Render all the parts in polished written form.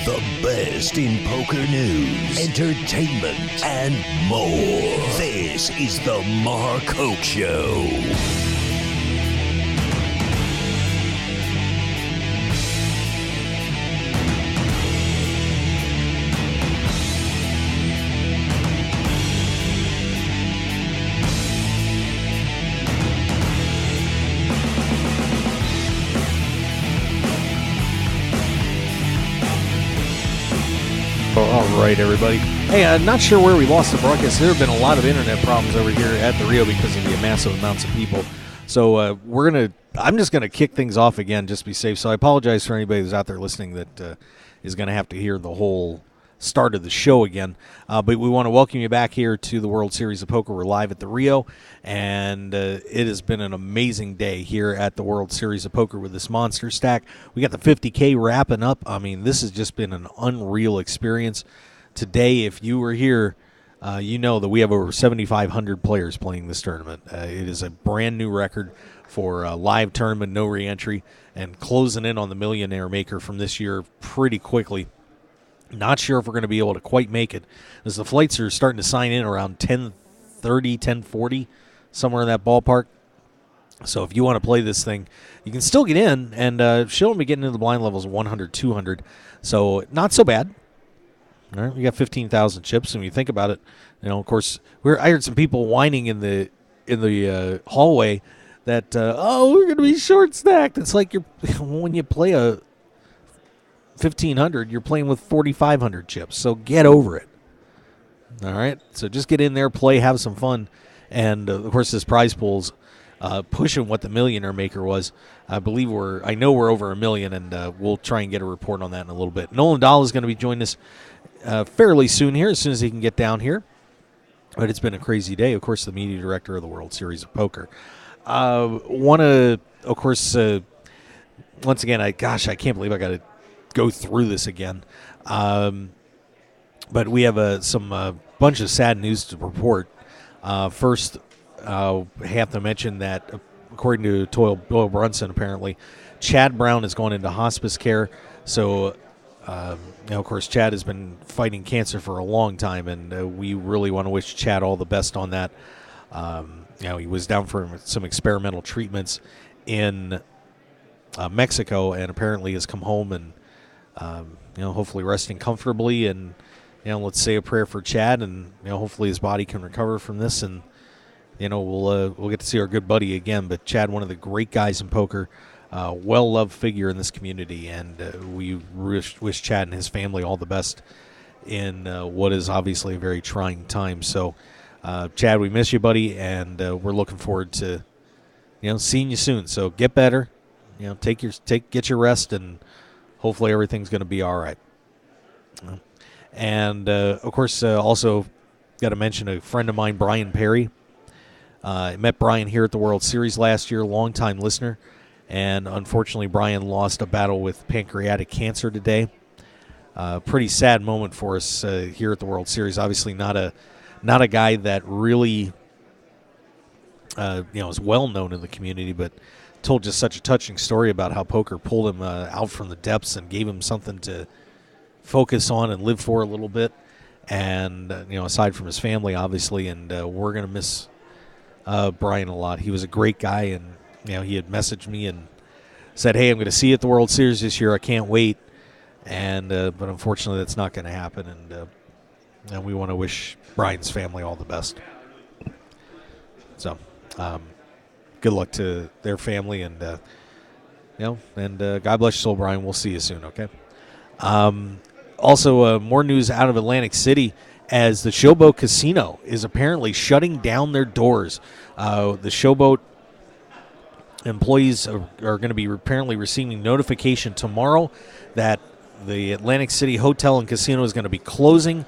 The best in poker news, entertainment, and more. This is the Mark Hoke Show. All right, everybody. Hey, I'm not sure where we lost the broadcast. There have been a lot of internet problems over here at the Rio because of the massive amounts of people. So I'm just gonna kick things off again, just to be safe. So I apologize for anybody who's out there listening that is gonna have to hear the whole start of the show again. But we want to welcome you back here to the World Series of Poker. We're live at the Rio, and it has been an amazing day here at the World Series of Poker with this monster stack. We got the 50K wrapping up. I mean, this has just been an unreal experience. Today, if you were here, you know that we have over 7,500 players playing this tournament. It is a brand new record for a live tournament, no re-entry, and closing in on the millionaire maker from this year pretty quickly. Not sure if we're going to be able to quite make it, as the flights are starting to sign in around 10:30, 10:40, somewhere in that ballpark. So if you want to play this thing, you can still get in, and she'll be getting into the blind levels 100, 200. So not so bad. All right, we got 15,000 chips, and when you think about it, you know, of course, I heard some people whining in the hallway that we're going to be short stacked. It's like when you play a 1,500, you're playing with 4,500 chips. So get over it. All right, so just get in there, play, have some fun, and of course, this prize pool's pushing what the millionaire maker was. I know we're over 1 million, and we'll try and get a report on that in a little bit. Nolan Dahl is going to be joining us fairly soon here, as soon as he can get down here. But it's been a crazy day. Of course, the media director of the World Series of Poker. Want to, of course, once again, I can't believe I got to go through this again. But we have some bunch of sad news to report. First, I have to mention that, according to Doyle Brunson, apparently, Chad Brown has gone into hospice care. So, of course, Chad has been fighting cancer for a long time, and we really want to wish Chad all the best on that. He was down for some experimental treatments in Mexico, and apparently has come home and, hopefully resting comfortably. And, let's say a prayer for Chad, and, hopefully his body can recover from this, and, we'll get to see our good buddy again. But Chad, one of the great guys in poker, well-loved figure in this community, and we wish Chad and his family all the best in what is obviously a very trying time. So, Chad, we miss you, buddy, and we're looking forward to, seeing you soon. So get better, get your rest, and hopefully everything's going to be all right. And of course, also got to mention a friend of mine, Brian Perry. I met Brian here at the World Series last year, longtime listener, and unfortunately Brian lost a battle with pancreatic cancer today. Pretty sad moment for us here at the World Series. Obviously not a guy that really is well known in the community, but told just such a touching story about how poker pulled him out from the depths and gave him something to focus on and live for a little bit. And aside from his family, obviously, and we're going to miss Brian a lot. He was a great guy, and he had messaged me and said, "Hey, I'm going to see you at the World Series this year. I can't wait." And but unfortunately, that's not going to happen. And we want to wish Brian's family all the best. So, good luck to their family, and God bless your soul, Brian. We'll see you soon. Okay. Also, more news out of Atlantic City, as the Showboat Casino is apparently shutting down their doors. The Showboat employees are going to be apparently receiving notification tomorrow that the Atlantic City Hotel and Casino is going to be closing,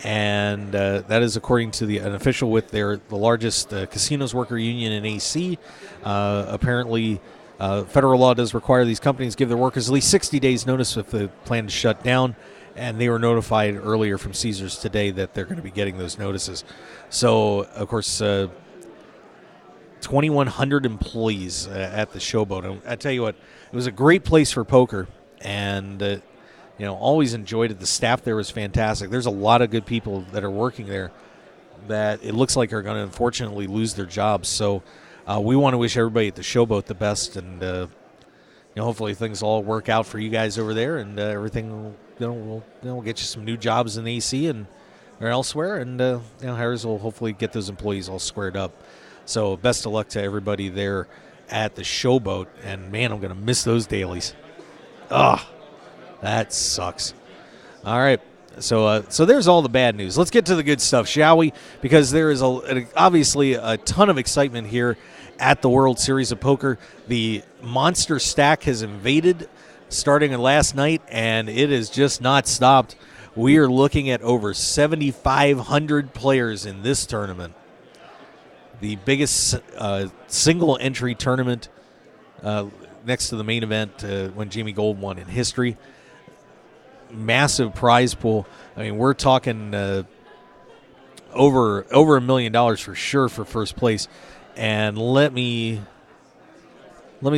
and that is according to an official with the largest casinos worker union in AC. Apparently, federal law does require these companies give their workers at least 60 days notice if they plan to shut down. And they were notified earlier from Caesars today that they're going to be getting those notices. So, of course, 2,100 employees at the Showboat. And I tell you what, it was a great place for poker. And, always enjoyed it. The staff there was fantastic. There's a lot of good people that are working there that it looks like are going to unfortunately lose their jobs. So we want to wish everybody at the Showboat the best, and hopefully things all work out for you guys over there, and everything we'll get you some new jobs in AC and or elsewhere, and Harris will hopefully get those employees all squared up. So best of luck to everybody there at the Showboat, and man, I'm going to miss those dailies. Ugh, that sucks. All right. So there's all the bad news. Let's get to the good stuff, shall we? Because there is obviously a ton of excitement here at the World Series of Poker. The monster stack has invaded starting last night, and it has just not stopped. We are looking at over 7,500 players in this tournament. The biggest single entry tournament next to the main event when Jamie Gold won in history. Massive prize pool. I mean, we're talking over $1 million for sure for first place. And let me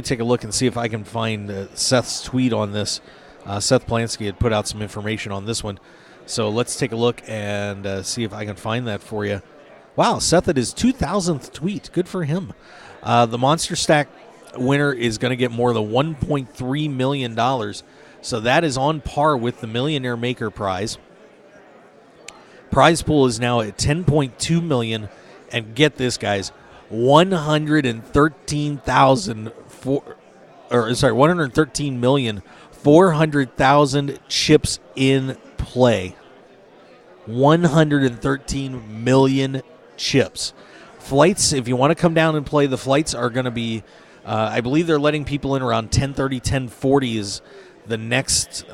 take a look and see if I can find Seth's tweet on this. Seth Plansky had put out some information on this one, so let's take a look and see if I can find that for you. Wow, Seth at his 2,000th tweet. Good for him. The Monster Stack winner is going to get more than $1.3 million. So that is on par with the Millionaire Maker prize. Prize pool is now at $10.2 million, and get this, guys, 113,400,000 chips in play. 113 million chips. Flights, if you want to come down and play, the flights are going to be, I believe they're letting people in around 10:30, 10:40 is the next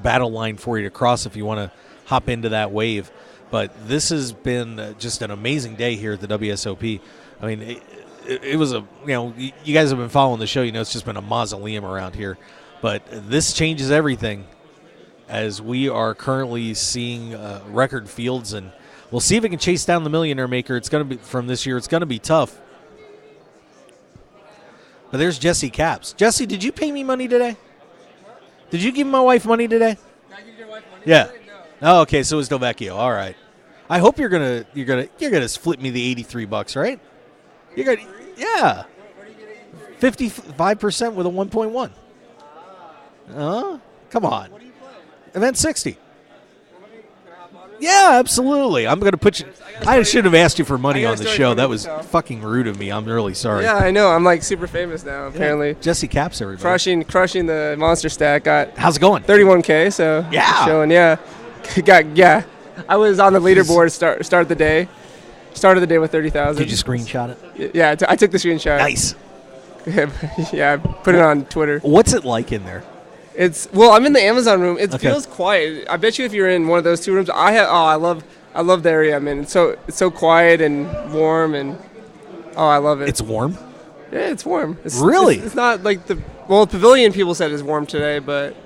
battle line for you to cross if you want to hop into that wave. But this has been just an amazing day here at the WSOP. I mean, it was you guys have been following the show. It's just been a mausoleum around here. But this changes everything as we are currently seeing record fields. And we'll see if it can chase down the Millionaire Maker. It's going to be from this year. It's going to be tough. But there's Jesse Caps. Jesse, did you pay me money today? Did you give my wife money today? Did I give your wife money today? No. Oh, okay. So it was Delvecchio. All right. I hope you're gonna flip me the $83, right? You're gonna, yeah. 55% with a 1.1. Come on. What do you play? Event 60. Can I hop on it? Yeah, absolutely. I'm gonna put you. I should have asked you for money on the show. That was myself. fucking rude of me. I'm really sorry. Yeah, I know. I'm like super famous now, apparently. Jesse Caps, everybody. Crushing the monster stack. Got How's it going? 31K, so Yeah. showing, yeah. I was on the leaderboard started the day with 30,000. Did you screenshot it? Yeah, I took the screenshot. Nice. Yeah, I put it on Twitter. What's it like in there? I'm in the Amazon room. It Okay. feels quiet. I bet you if you're in one of those two rooms, I love the area I'm in. It's so quiet and warm, and I love it. It's warm. Yeah, it's warm. Really? It's not like the pavilion people said is warm today, but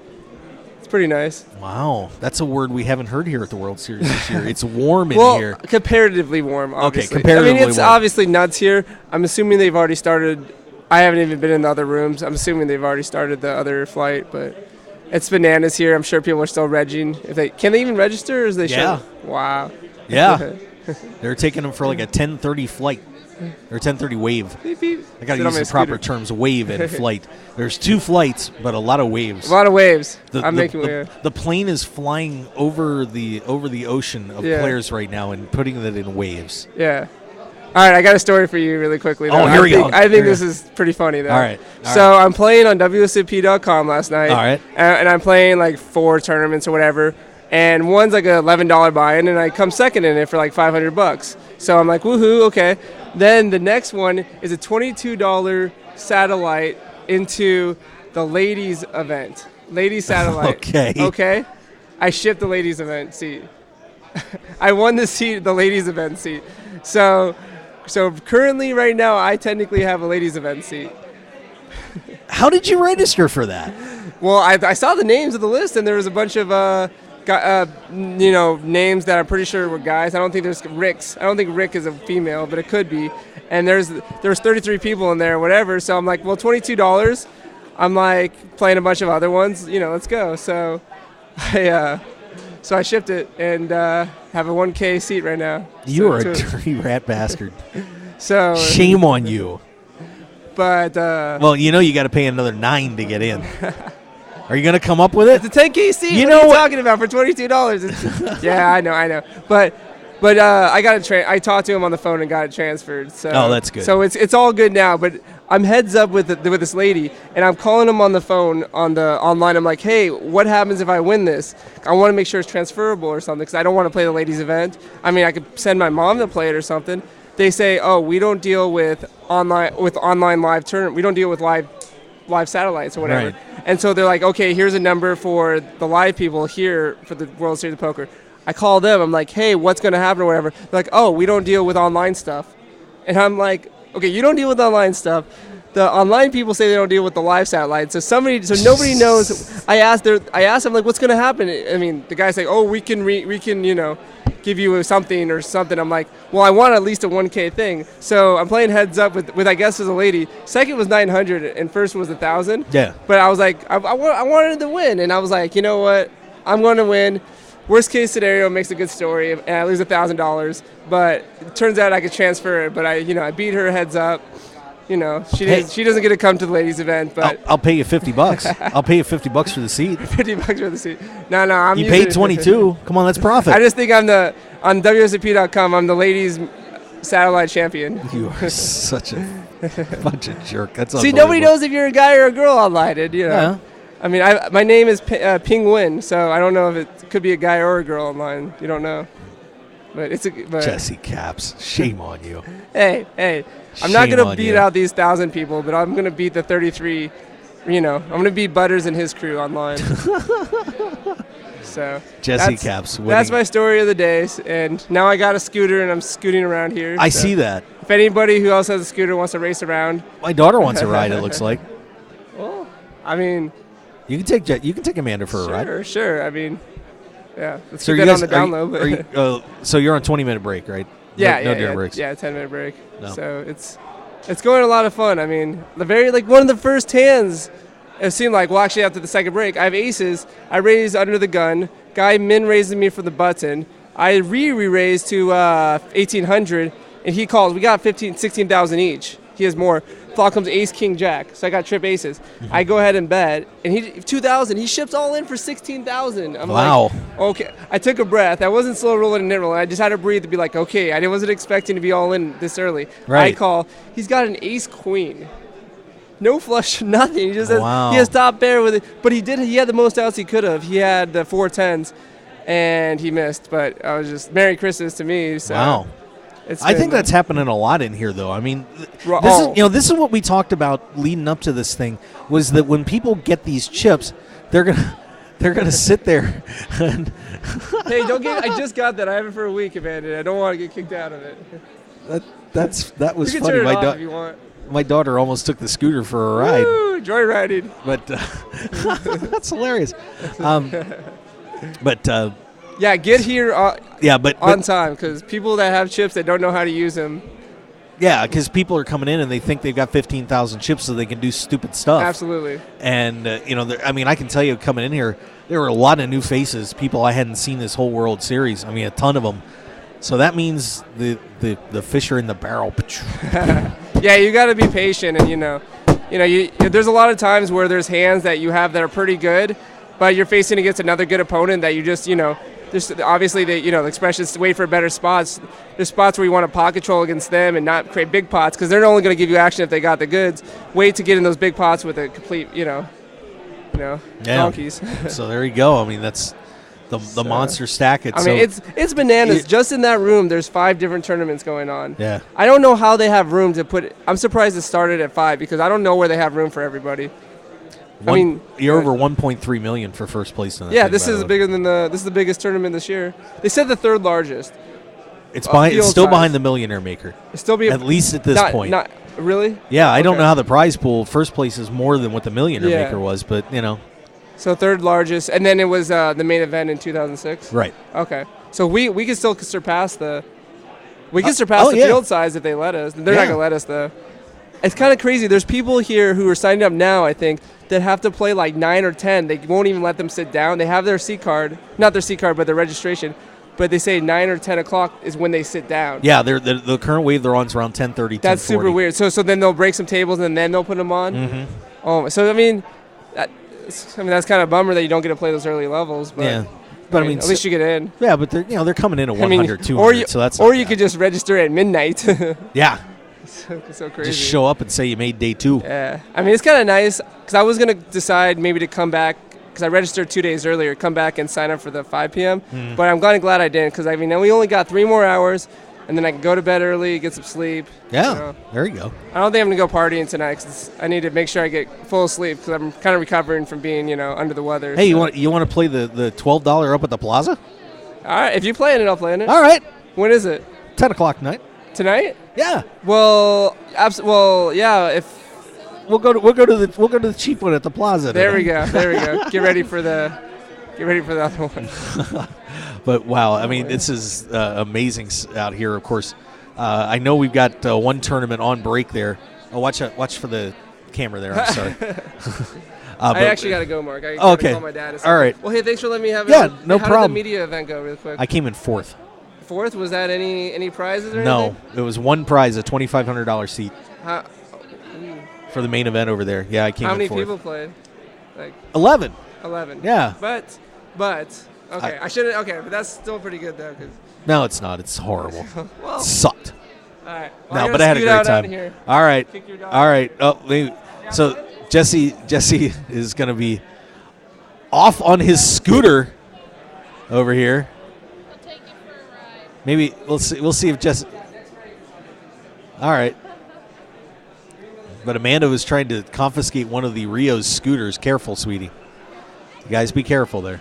it's pretty nice. Wow, that's a word we haven't heard here at the World Series this year. It's warm in here. Comparatively warm, obviously. comparatively I mean, it's warm. obviously nuts here. I'm assuming they've already started. I haven't even been in the other rooms. I'm assuming they've already started the other flight, but it's bananas here. I'm sure people are still regging. Can they even register, or is they Yeah. should? Wow. Yeah. They're taking them for like a 10:30 flight or 10:30 wave. Beep, beep. I got to Sit on use my the proper scooter. terms, wave and flight. There's 2 flights, but a lot of waves. A lot of waves. The plane is flying over the ocean of Yeah. players right now and putting it in waves. Yeah. All right, I got a story for you really quickly. Oh, though. here we go. I think Here we this go. is pretty funny, though. All right. So I'm playing on WSOP.com last night. All right. And I'm playing like 4 tournaments or whatever. And one's like a $11 buy-in, and I come second in it for like $500. So I'm like, woohoo, okay. Then the next one is a $22 satellite into the ladies event. Ladies satellite. Okay. Okay. I shipped the ladies event seat. I won the ladies event seat. So currently right now I technically have a ladies event seat. How did you register for that? Well, I saw the names of the list, and there was a bunch of names that I'm pretty sure were guys. I don't think there's Rick's. I don't think Rick is a female, but it could be. And there's 33 people in there, or whatever. So I'm like, well, $22. I'm like playing a bunch of other ones. Let's go. So I shipped it and have a 1K seat right now. You are a dirty rat bastard. So shame on you. But well, you got to pay another $9 to get in. Are you going to come up with it? It's a 10K seat. What are you talking about for $22? Yeah, I know. But I got it. I talked to him on the phone and got it transferred. So that's good. So it's all good now. But I'm heads up with this lady, and I'm calling him on the phone online. I'm like, hey, what happens if I win this? I want to make sure it's transferable or something because I don't want to play the ladies' event. I mean, I could send my mom to play it or something. They say, oh, we don't deal with online live tournament. We don't deal with live satellites or whatever. Right. And so they're like, okay, here's a number for the live people here for the World Series of Poker. I call them. I'm like, hey, what's going to happen or whatever. They're like, oh, we don't deal with online stuff. And I'm like, okay, you don't deal with online stuff. The online people say they don't deal with the live satellites. So nobody knows. I asked them, like, what's going to happen? I mean, the guy's like, oh, we can give you something or something. I'm like, well, I want at least a 1K thing. So I'm playing heads up with I guess, as a lady. Second was 900 and first was 1,000. Yeah. But I was like, I wanted to win. And I was like, you know what? I'm going to win. Worst case scenario makes a good story, and I lose $1,000. But it turns out I could transfer it. But I beat her heads up. She doesn't get to come to the ladies' event. But I'll pay you $50. I'll pay you $50 for the seat. $50 for the seat. No, you paid $22. Come on, that's profit. I just think on WSOP.com, I'm the ladies' satellite champion. You are such a bunch of jerk. That's See, nobody knows if you're a guy or a girl online. Yeah. I mean, my name is Ping Wen, so I don't know if it could be a guy or a girl online. You don't know. But Jesse Caps, shame on you. Hey, I'm not going to beat out these 1,000 people, but I'm going to beat the 33, I'm going to beat Butters and his crew online. So Jesse Caps winning. That's my story of the day, and now I got a scooter, and I'm scooting around here. I see that. If anybody who else has a scooter wants to race around. My daughter wants a ride, it looks like. Well, I mean. You can take Amanda for a ride. Sure. I mean, yeah. Let's get that on the down low. So you're on 20-minute break, right? Yeah, no dinner breaks. Yeah, 10-minute break. No. So it's going a lot of fun. I mean, one of the first hands, it seemed like, well, actually after the second break, I have aces. I raise under the gun. Guy min raises me for the button. I re-raise to 1,800, and he calls. We got 16,000 each. He has more. Flop comes ace, king, jack. So I got trip aces. Mm-hmm. I go ahead and bet, and he 2,000. He ships all in for 16,000. I'm wow. like, okay. I took a breath. I wasn't slow rolling and net rolling. I just had to breathe to be like, okay. I wasn't expecting to be all in this early. Right. I call. He's got an ace, queen. No flush, nothing. He just has, wow. He has top pair with it. But he had the most outs he could have. He had the 4 10s, and he missed. But I was just Merry Christmas to me. So. Wow. I think that's happening a lot in here, though. I mean, this is what we talked about leading up to this thing, was that when people get these chips, they're gonna sit there. And hey, don't get! I just got that. I have it for a week, Amanda. I don't want to get kicked out of it. That was you can funny. Turn it off if you want. My daughter almost took the scooter for a ride. Woo, joyriding. But that's hilarious. Yeah, get here on time, because people that have chips that don't know how to use them. Yeah, because people are coming in and they think they've got 15,000 chips so they can do stupid stuff. Absolutely. And, I can tell you coming in here, there were a lot of new faces, people I hadn't seen this whole World Series. I mean, a ton of them. So that means the fish are in the barrel. Yeah, you got to be patient. And, there's a lot of times where there's hands that you have that are pretty good, but you're facing against another good opponent that you just, obviously, the expression is to wait for better spots. There's spots where you want to pot control against them and not create big pots, because they're only going to give you action if they got the goods. Wait to get in those big pots with a complete, donkeys. So there you go. I mean, that's the monster stack. It's bananas. Just in that room, there's 5 different tournaments going on. Yeah. I don't know how they have room to put. I'm surprised it started at 5, because I don't know where they have room for everybody. You're over 1.3 million for first place in that. Yeah, this is bigger than this is the biggest tournament this year. They said the 3rd largest. It's still behind the Millionaire Maker. At least at this point. Not really. Yeah, I don't know how the prize pool first place is more than what the Millionaire Maker was, but So 3rd largest, and then it was the main event in 2006. Right. Okay, so we can still surpass the. We can surpass the field size if they let us. They're not gonna let us though. It's kind of crazy. There's people here who are signing up now, I think, that have to play like 9 or 10. They won't even let them sit down. They have their seat card, not their seat card, but their registration. But they say 9 or 10 o'clock is when they sit down. Yeah, the current wave they're on is around 10:30. That's super weird. So then they'll break some tables and then they'll put them on. Mm-hmm. Oh, so I mean, that's kind of a bummer that you don't get to play those early levels. But yeah, but I mean, at least you get in. Yeah, but they're coming in at 100, 200. So that's or you could just register at midnight. Yeah. So crazy. Just show up and say you made day 2. Yeah, I mean it's kind of nice because I was gonna decide maybe to come back. Because I registered 2 days earlier, come back and sign up for the 5 p.m. But I'm glad I didn't, because I mean we only got 3 more hours, and then I can go to bed early, get some sleep. Yeah, there you go. I don't think I'm gonna go partying tonight, because I need to make sure I get full sleep, because I'm kind of recovering from being under the weather. Hey, so. you want to play the $12 up at the Plaza? All right, if you play in it, I'll play in it. All right. When is it? 10 o'clock tonight. Tonight? Yeah. Well, yeah. If we'll go to the cheap one at the Plaza. There we go. Get ready for the other one. But wow, I mean, this is amazing out here. Of course, I know we've got one tournament on break there. Oh, watch for the camera there. I'm sorry. I actually got to go, Mark. I gotta call my dad. All right. Well, hey, thanks for letting me have it. Yeah, no How problem. did the media event go, real quick? I came in 4th. 4th? Was that any prizes or anything? No, it was one prize, a $2,500 seat for the main event over there. Yeah, I came in 4th. How many people played? Like 11. 11. Yeah. But okay, I shouldn't. Okay, but that's still pretty good though. No, it's not. It's horrible. Well, it sucked. All right. Well, no, but I had a great time. All right. All right. Oh, maybe. So Jesse is going to be off on his scooter over here. I'll take you for a ride. Maybe we'll see if Jesse. All right. But Amanda was trying to confiscate one of the Rio's scooters. Careful, sweetie. You guys be careful there.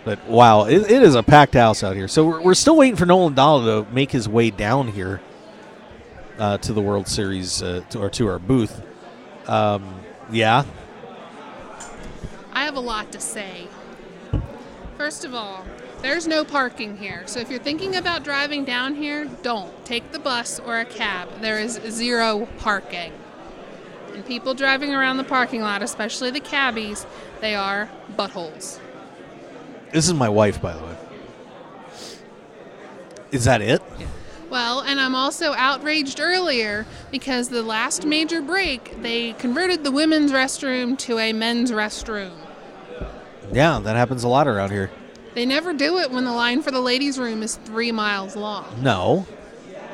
But, wow, it is a packed house out here. So we're still waiting for Nolan Dahl to make his way down here to the World Series, to our booth. Yeah? I have a lot to say. First of all, there's no parking here. So if you're thinking about driving down here, don't. Take the bus or a cab. There is 0 parking. And people driving around the parking lot, especially the cabbies, they are buttholes. This is my wife, by the way. Is that it? Yeah. Well, and I'm also outraged earlier because the last major break, they converted the women's restroom to a men's restroom. Yeah, that happens a lot around here. They never do it when the line for the ladies' room is 3 miles long. No.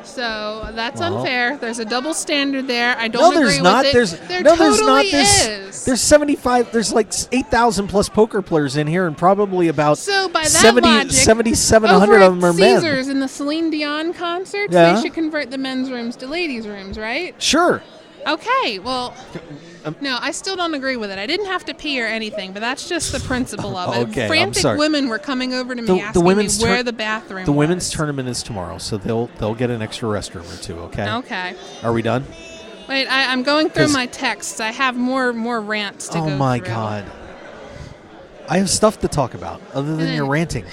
So that's unfair. There's a double standard there. I don't agree with it. There totally is. There's 75. There's like 8,000 plus poker players in here, and probably about so by that 7,700 of them are men. Caesars in the Celine Dion concerts, they should convert the men's rooms to ladies' rooms, right? Sure. Okay. Well. No, I still don't agree with it. I didn't have to pee or anything, but that's just the principle of it. Okay, Frantic women were coming over to me asking me where the bathroom was. The women's tournament is tomorrow, so they'll get an extra restroom or 2, okay? Okay. Are we done? Wait, I'm going through my texts. I have more rants to go through. Oh, my God. I have stuff to talk about other than your ranting.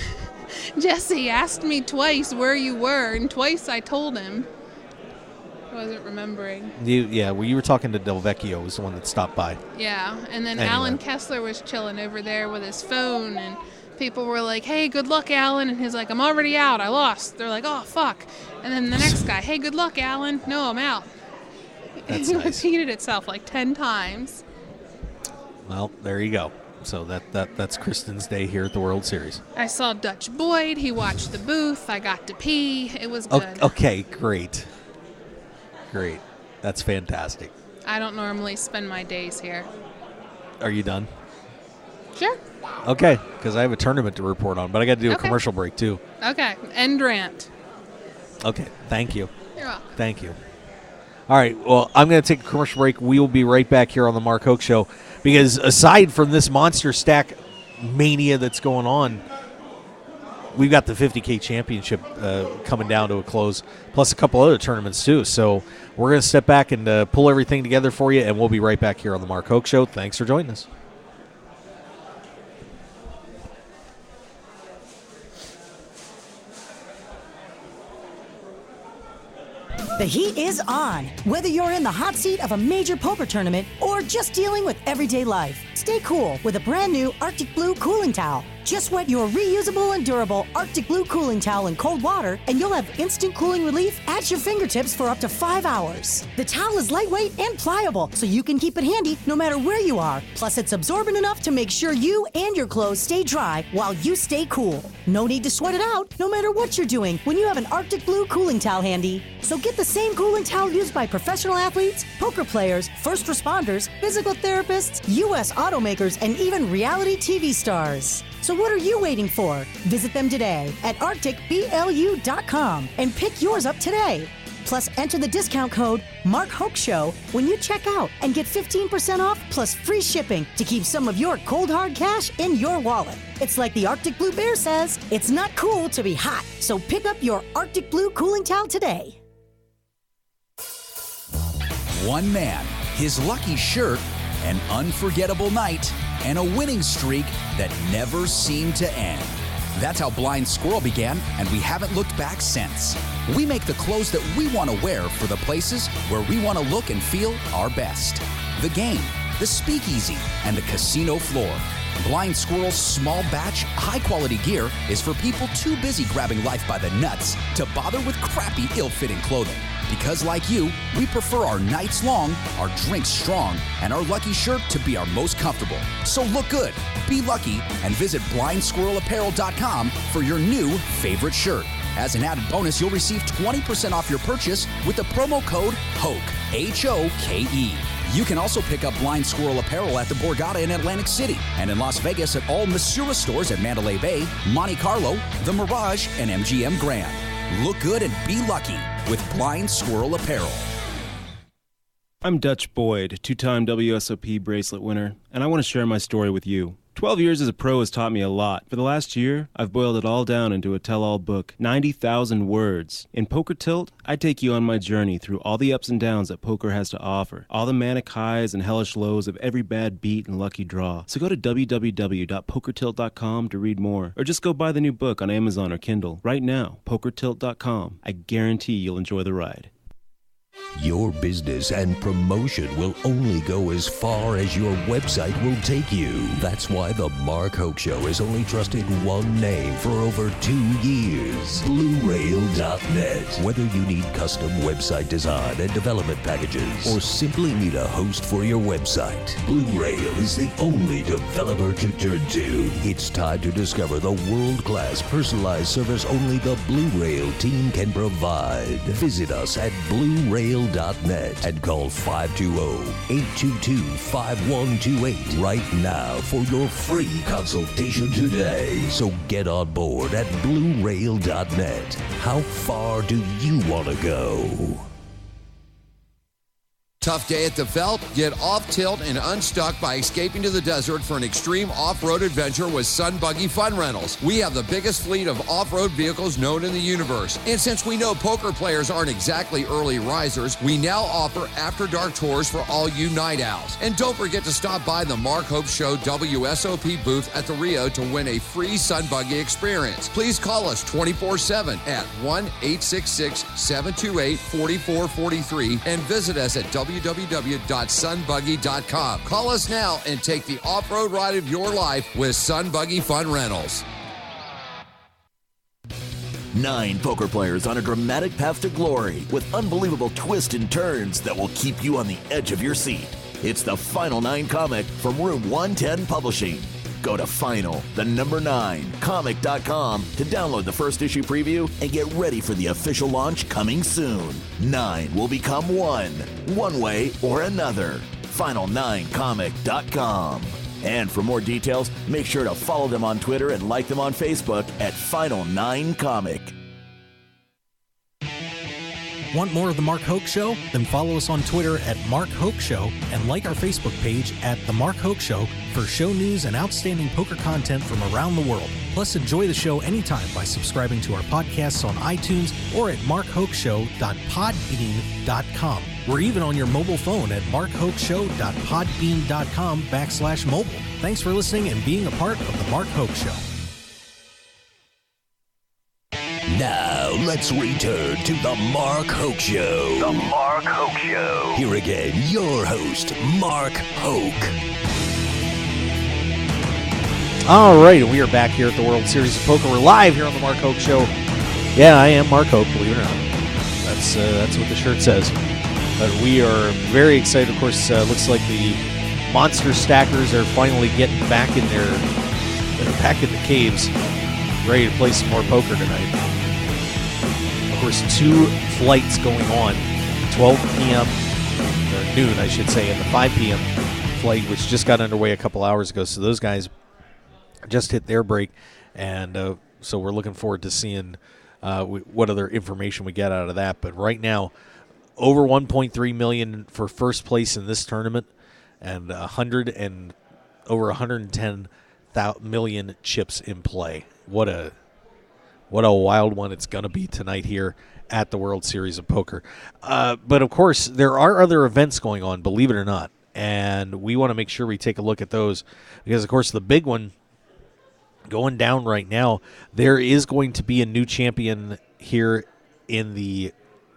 Jesse asked me twice where you were, and twice I told him. I wasn't remembering. You were talking to Del Vecchio, was the one that stopped by. Yeah, and then Alan Kessler was chilling over there with his phone, and people were like, hey, good luck, Alan. And he's like, I'm already out. I lost. They're like, oh, fuck. And then the next guy, hey, good luck, Alan. No, I'm out. That's It nice. repeated itself like 10 times. Well, there you go. So that's Kristen's day here at the World Series. I saw Dutch Boyd. He watched the booth. I got to pee. It was good. Okay, great. Great. That's fantastic. I don't normally spend my days here. Are you done? Sure. Okay, because I have a tournament to report on, but I got to do a commercial break too. Okay, end rant. Okay, thank you. You're welcome. Thank you. All right, well, I'm going to take a commercial break. We will be right back here on the Mark Hoke Show, because aside from this monster stack mania that's going on, we've got the 50K championship coming down to a close, plus a couple other tournaments too. So we're going to step back and pull everything together for you, and we'll be right back here on the Mark Hoke Show. Thanks for joining us. The heat is on. Whether you're in the hot seat of a major poker tournament or just dealing with everyday life, stay cool with a brand new Arctic Blue cooling towel. Just wet your reusable and durable Arctic Blue cooling towel in cold water and you'll have instant cooling relief at your fingertips for up to 5 hours. The towel is lightweight and pliable, so you can keep it handy no matter where you are. Plus, it's absorbent enough to make sure you and your clothes stay dry while you stay cool. No need to sweat it out, no matter what you're doing, when you have an Arctic Blue cooling towel handy. So get the same cooling towel used by professional athletes, poker players, first responders, physical therapists, U.S. automakers, and even reality TV stars. So what are you waiting for? Visit them today at arcticblu.com and pick yours up today. Plus, enter the discount code MarkHokeShow when you check out and get 15% off plus free shipping to keep some of your cold hard cash in your wallet. It's like the Arctic Blue Bear says, it's not cool to be hot. So pick up your Arctic Blue cooling towel today. One man, his lucky shirt, an unforgettable night, and a winning streak that never seemed to end. That's how Blind Squirrel began, and we haven't looked back since. We make the clothes that we want to wear for the places where we want to look and feel our best. The game, the speakeasy, and the casino floor. Blind Squirrel's small batch, high-quality gear is for people too busy grabbing life by the nuts to bother with crappy, ill-fitting clothing. Because like you, we prefer our nights long, our drinks strong, and our lucky shirt to be our most comfortable. So look good, be lucky, and visit blindsquirrelapparel.com for your new favorite shirt. As an added bonus, you'll receive 20% off your purchase with the promo code HOKE, H-O-K-E. You can also pick up Blind Squirrel apparel at the Borgata in Atlantic City and in Las Vegas at all Masura stores at Mandalay Bay, Monte Carlo, The Mirage, and MGM Grand. Look good and be lucky with Blind Squirrel apparel. I'm Dutch Boyd, two-time WSOP bracelet winner, and I want to share my story with you. 12 years as a pro has taught me a lot. For the last year, I've boiled it all down into a tell-all book, 90,000 words. In Poker Tilt, I take you on my journey through all the ups and downs that poker has to offer, all the manic highs and hellish lows of every bad beat and lucky draw. So go to www.pokertilt.com to read more, or just go buy the new book on Amazon or Kindle. Right now, pokertilt.com. I guarantee you'll enjoy the ride. Your business and promotion will only go as far as your website will take you. That's why the Mark Hoke Show has only trusted one name for over 2 years, BlueRail.net. Whether you need custom website design and development packages, or simply need a host for your website, Blue Rail is the only developer to turn to. It's time to discover the world-class personalized service only the Blue Rail team can provide. Visit us at BlueRail.net and call 520-822-5128 right now for your free consultation today. So get on board at BlueRail.net. How far do you want to go? Tough day at the Veld? Get off tilt and unstuck by escaping to the desert for an extreme off-road adventure with Sun Buggy Fun Rentals. We have the biggest fleet of off-road vehicles known in the universe. And since we know poker players aren't exactly early risers, we now offer after-dark tours for all you night owls. And don't forget to stop by the Mark Hope Show WSOP booth at the Rio to win a free Sun Buggy experience. Please call us 24/7 at 1-866-728-4443 and visit us at www.sunbuggy.com. Call us now and take the off-road ride of your life with Sun Buggy Fun Rentals. 9 poker players on a dramatic path to glory with unbelievable twists and turns that will keep you on the edge of your seat. It's the Final 9 comic from Room 110 Publishing. Go to final9comic.com to download the first issue preview and get ready for the official launch coming soon. 9 will become one way or another. Final9comic.com. And for more details, make sure to follow them on Twitter and like them on Facebook at Final9Comic. Want more of The Mark Hoke Show? Then follow us on Twitter at Mark Hoke Show and like our Facebook page at The Mark Hoke Show for show news and outstanding poker content from around the world. Plus, enjoy the show anytime by subscribing to our podcasts on iTunes or at markhokeshow.podbean.com. We're even on your mobile phone at markhokeshow.podbean.com/mobile. Thanks for listening and being a part of The Mark Hoke Show. Now, let's return to the Mark Hoke Show. The Mark Hoke Show. Here again, your host, Mark Hoke. All right, we are back here at the World Series of Poker. We're live here on the Mark Hoke Show. Yeah, I am Mark Hoke, believe it or not. That's what the shirt says. But we are very excited. Of course, looks like the monster stackers are finally getting back in back in the caves, ready to play some more poker tonight. Of course, 2 flights going on, 12 p.m. or noon, I should say, and the 5 p.m. flight, which just got underway a couple hours ago. So those guys just hit their break, and so we're looking forward to seeing what other information we get out of that. But right now, over 1.3 million for first place in this tournament, and over 110 million chips in play. What a wild one it's going to be tonight here at the World Series of Poker. But of course, there are other events going on, believe it or not, and we want to make sure we take a look at those because, of course, the big one going down right now, there is going to be a new champion here in the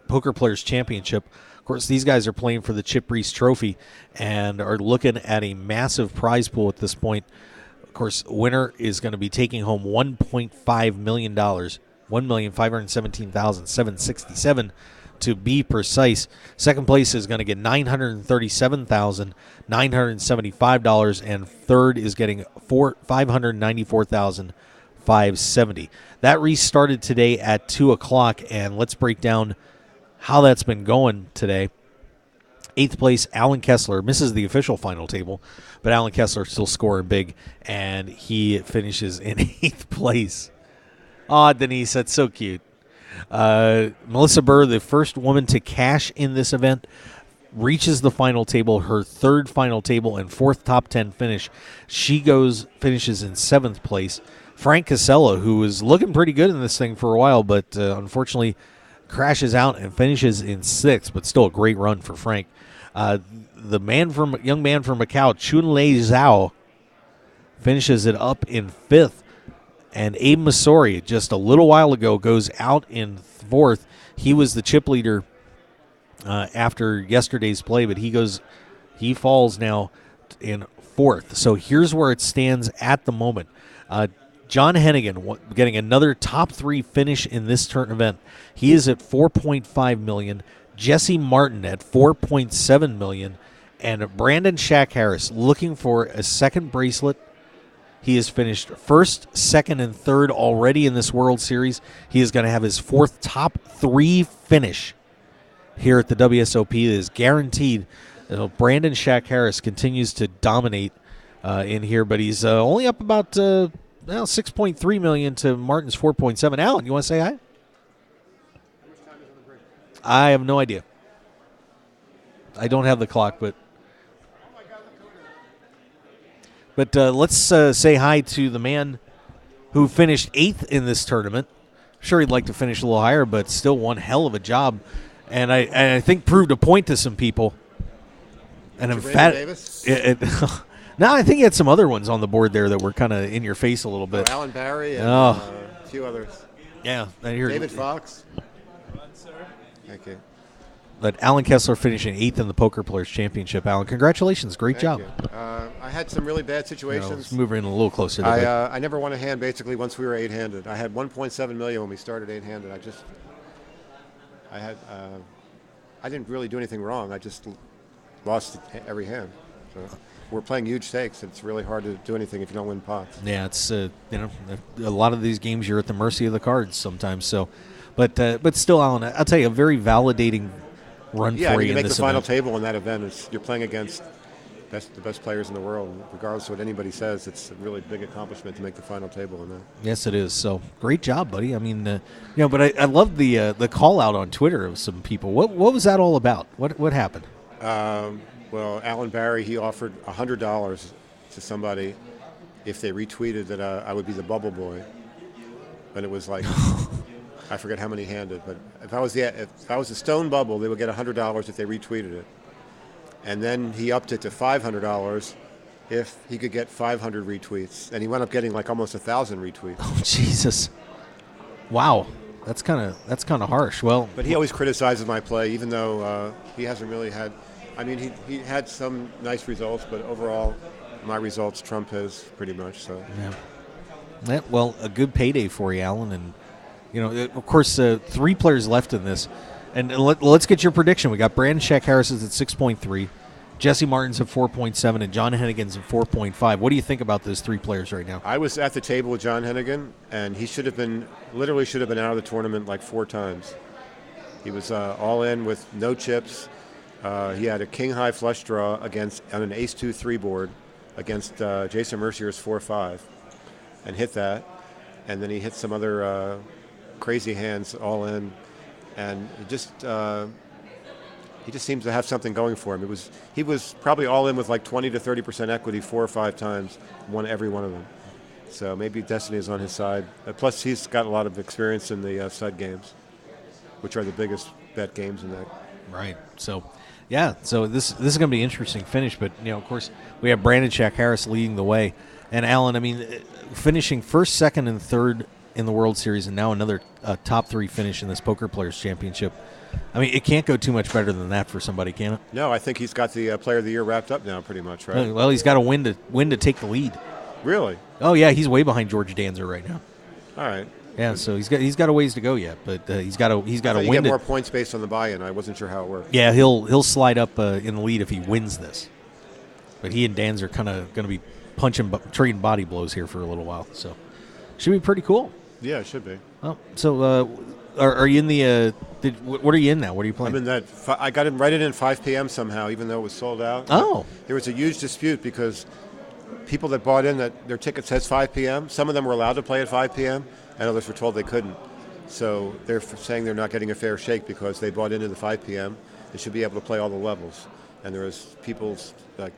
Poker Players Championship. Of course, these guys are playing for the Chip Reese Trophy and are looking at a massive prize pool at this point. Of course, winner is going to be taking home $1.5 million, $1,517,767 to be precise. Second place is going to get $937,975, and third is getting $594,570. That restarted today at 2 o'clock, and let's break down how that's been going today. 8th place, Alan Kessler, misses the official final table, but Alan Kessler still scoring big, and he finishes in 8th place. Aw, Denise, that's so cute. Melissa Burr, the first woman to cash in this event, reaches the final table, her 3rd final table and 4th top 10 finish. She finishes in 7th place. Frank Casella, who was looking pretty good in this thing for a while, but unfortunately crashes out and finishes in 6th, but still a great run for Frank. The young man from Macau, Chun-Lei Zhao, finishes it up in 5th. And Abe Masori, just a little while ago, goes out in 4th. He was the chip leader after yesterday's play, but he falls now in 4th. So here's where it stands at the moment. John Hennigan getting another top 3 finish in this turn event. He is at $4.5 million. Jesse Martin at $4.7 million. And Brandon Shaq Harris looking for a second bracelet. He has finished 1st, 2nd, and 3rd already in this World Series. He is going to have his 4th top 3 finish here at the WSOP. It is guaranteed. Brandon Shaq Harris continues to dominate in here, but he's only up about $6.3 million to Martin's $4.7. Alan, you want to say hi? I have no idea. I don't have the clock, but let's say hi to the man who finished 8th in this tournament. I'm sure he'd like to finish a little higher, but still one hell of a job. And I think proved a point to some people. And in fact, no, I think he had some other ones on the board there that were kind of in your face a little bit. Alan Barry and a few others. Yeah. I hear David Fox. Thank you. But Alan Kessler finishing 8th in the Poker Players Championship. Alan, congratulations. Great job. I had some really bad situations. Let's move in a little closer. I never won a hand basically once we were 8-handed. I had 1.7 million when we started 8-handed. I didn't really do anything wrong. I just lost every hand. So we're playing huge stakes. It's really hard to do anything if you don't win pots. Yeah, it's a lot of these games you're at the mercy of the cards sometimes. So, but still, Alan, I'll tell you, a very validating run for you. Yeah, you make the final event. table in that event. You're playing against the best players in the world. Regardless of what anybody says, it's a really big accomplishment to make the final table in that. Yes, it is. So great job, buddy. I mean, but I love the call out on Twitter of some people. What was that all about? What happened? Well, Alan Barry, he offered $100 to somebody if they retweeted that I would be the bubble boy, and it was like I forget how many handed, but if I was the stone bubble, they would get $100 if they retweeted it. And then he upped it to $500 if he could get 500 retweets. And he wound up getting like almost 1,000 retweets. Oh, Jesus. Wow. That's kind of harsh. Well, But he always criticizes my play, even though he hasn't really had. I mean, he had some nice results, but overall, my results trump his pretty much. So. Yeah, well, a good payday for you, Alan, and of course, 3 players left in this, and let's get your prediction. We got Brandon Shack Harris is at 6.3, Jesse Martin's at 4.7, and John Hennigan's at 4.5. What do you think about those 3 players right now? I was at the table with John Hennigan, and he should have been out of the tournament like 4 times. He was all in with no chips. He had a king high flush draw on an ace 2-3 board against Jason Mercier's 4-5, and hit that. And then he hit some other crazy hands all in, and he just seems to have something going for him. He was probably all in with like 20 to 30% equity 4 or 5 times, won every one of them. So maybe destiny is on his side. Plus, he's got a lot of experience in the stud games, which are the biggest bet games in that. Right. So, yeah. So this is going to be an interesting finish. But of course, we have Brandon Shack Harris leading the way, and Alan. I mean, finishing first, second, and third in the World Series, and now another top 3 finish in this Poker Players Championship. I mean, it can't go too much better than that for somebody, can it? No, I think he's got the Player of the Year wrapped up now, pretty much, right? Well, he's got to win to take the lead. Really? Oh yeah, he's way behind George Danzer right now. All right. Yeah, so he's got a ways to go yet, but he's got to win. You get more points based on the buy-in. I wasn't sure how it worked. Yeah, he'll slide up in the lead if he wins this. But he and Danzer are kind of going to be trading body blows here for a little while, so should be pretty cool. Yeah, it should be. Oh, so are you in the? What are you in now? What are you playing? I'm in that. I got in right in 5 p.m. somehow, even though it was sold out. Oh. There was a huge dispute because people that bought in that their ticket says 5 p.m. Some of them were allowed to play at 5 p.m. and others were told they couldn't. So they're saying they're not getting a fair shake because they bought into the 5 p.m. They should be able to play all the levels. And there was people like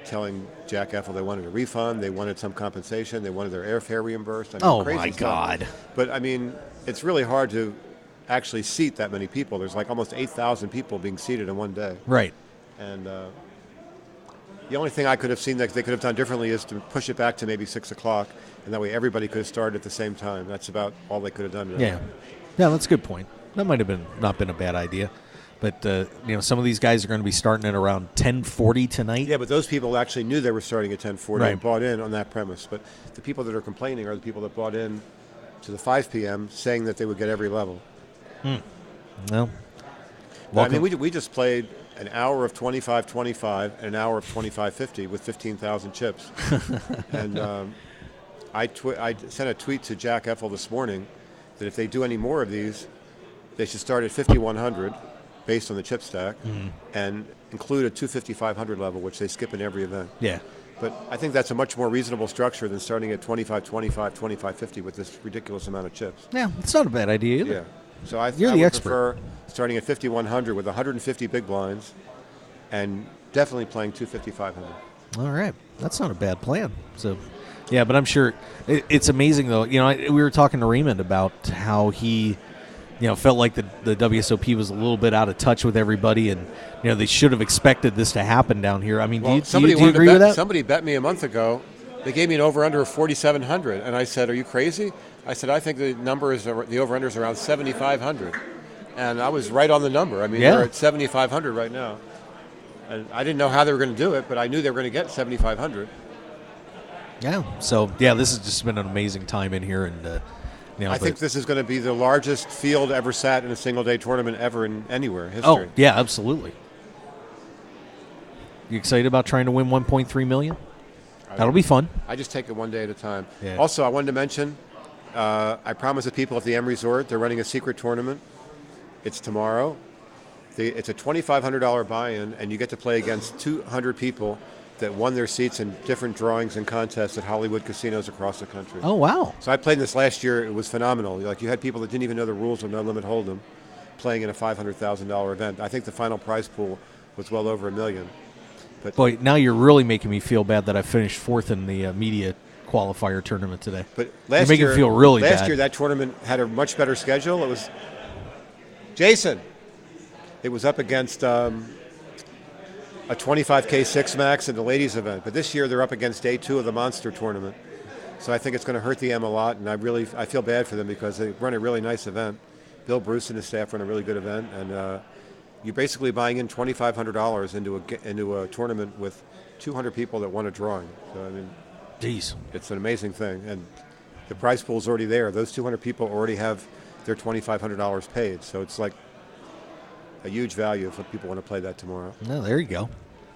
telling Jack Effel they wanted a refund, they wanted some compensation, they wanted their airfare reimbursed. I mean, crazy my stuff. God! But I mean, it's really hard to actually seat that many people. There's like almost 8,000 people being seated in one day. Right. And the only thing I could have seen that they could have done differently is to push it back to maybe 6 o'clock, and that way everybody could have started at the same time. That's about all they could have done. Yeah, that's a good point. That might have not been a bad idea. But, some of these guys are going to be starting at around 10:40 tonight. Yeah, but those people actually knew they were starting at 10:40 right. and bought in on that premise. But the people that are complaining are the people that bought in to the 5 p.m. saying that they would get every level. Well, I mean, we just played an hour of 25-25 and an hour of 25-50 with 15,000 chips. And I sent a tweet to Jack Effel this morning that if they do any more of these, they should start at 5,100 based on the chip stack and include a 2,500 level, which they skip in every event. Yeah. But I think that's a much more reasonable structure than starting at 25-25, 25-50 with this ridiculous amount of chips. Yeah, it's not a bad idea either. Yeah. So I You're would the expert. prefer starting at 5,100 with 150 big blinds and definitely playing 2,500. All right. That's not a bad plan. So, yeah, but I'm sure it's amazing, though. We were talking to Raymond about how he, felt like the WSOP was a little bit out of touch with everybody, and, they should have expected this to happen down here. I mean, do you agree with that? Somebody bet me a month ago. They gave me an over-under of 4,700, and I said, "Are you crazy?" I said, "I think the over-under is around 7,500," and I was right on the number. I mean, they're at 7,500 right now, and I didn't know how they were going to do it, but I knew they were going to get 7,500. Yeah. So this has just been an amazing time in here, and I think this is going to be the largest field ever sat in a single-day tournament ever in anywhere in history. Oh yeah, absolutely. You excited about trying to win 1.3 million? That'll be fun. I just take it one day at a time. Yeah. Also, I wanted to mention, I promised the people at the M Resort, they're running a secret tournament. It's tomorrow. It's a $2,500 buy-in, and you get to play against 200 people that won their seats in different drawings and contests at Hollywood casinos across the country. Oh, wow. So I played this last year. It was phenomenal. Like, you had people that didn't even know the rules of No Limit Hold'em playing in a $500,000 event. I think the final prize pool was well over $1 million. But boy, now you're really making me feel bad that I finished fourth in the media qualifier tournament today. But you're making me feel really bad. Last year, that tournament had a much better schedule. It was Jason. It was up against a 25K six max in the ladies event. But this year, they're up against day 2 of the Monster tournament. So I think it's going to hurt the M a lot, and I feel bad for them because they run a really nice event. Bill Bruce and his staff run a really good event, and you're basically buying in $2,500 into a tournament with 200 people that want a drawing. So I mean, jeez, it's an amazing thing, and the prize pool's already there. Those 200 people already have their $2,500 paid, so it's like a huge value if people want to play that tomorrow. No, there you go.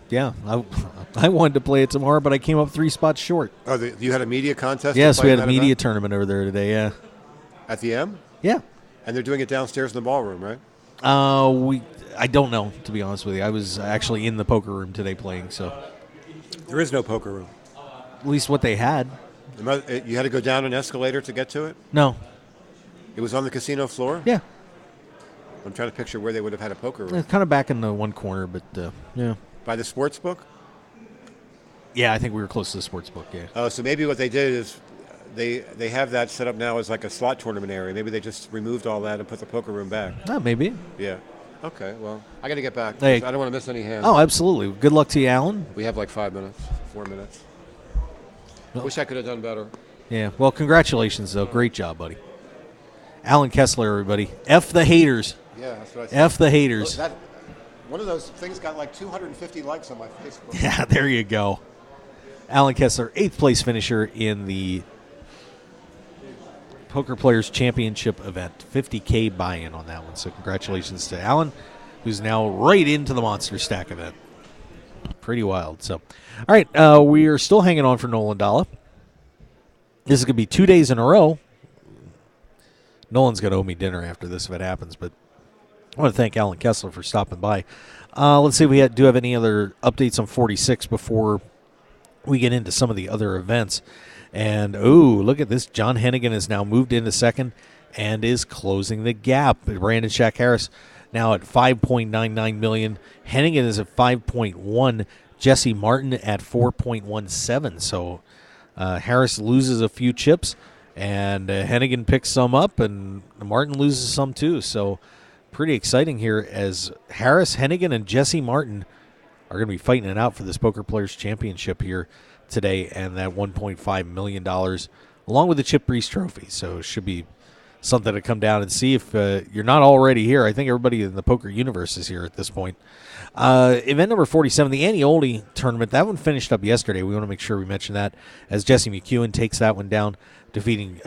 Yeah, I wanted to play it tomorrow, but I came up 3 spots short. Oh, you had a media contest? Yes, we had a media event? tournament over there today, yeah. At the M? Yeah. And they're doing it downstairs in the ballroom, right? I don't know, to be honest with you. I was actually in the poker room today playing, so. There is no poker room. At least what they had. You had to go down an escalator to get to it? No. It was on the casino floor? Yeah. I'm trying to picture where they would have had a poker room. Kind of back in the one corner, but yeah. By the sports book? Yeah, I think we were close to the sports book, yeah. Oh, so maybe what they did is they have that set up now as like a slot tournament area. Maybe they just removed all that and put the poker room back. Oh, maybe. Yeah. Okay, well, I got to get back. Hey. I don't want to miss any hands. Oh, absolutely. Good luck to you, Alan. We have like 5 minutes, 4 minutes. Wish I could have done better. Yeah, well, congratulations, though. Great job, buddy. Alan Kessler, everybody. F the haters. Yeah, that's what I said. F the haters. One of those things got like 250 likes on my Facebook. Yeah, there you go. Alan Kessler, 8th place finisher in the Poker Players Championship event. 50K buy-in on that one. So congratulations to Alan, who's now right into the Monster Stack event. Pretty wild. So, all right, we are still hanging on for Nolan Dalla. This is going to be 2 days in a row. Nolan's going to owe me dinner after this if it happens, but I want to thank Alan Kessler for stopping by. Let's see if we do have any other updates on 46 before we get into some of the other events. And, look at this. John Hennigan has now moved into second and is closing the gap. Brandon Shack Harris now at $5.99 million. Hennigan is at 5.1. Jesse Martin at 4.17. So Harris loses a few chips, and Hennigan picks some up, and Martin loses some too. So pretty exciting here as Harris, Hennigan, and Jesse Martin are going to be fighting it out for this Poker Players Championship here today, and that $1.5 million along with the Chip Breeze Trophy. So it should be something to come down and see if you're not already here. I think everybody in the poker universe is here at this point. Event number 47, the Anioli tournament, that one finished up yesterday. We want to make sure we mention that as Jesse McEwen takes that one down, defeating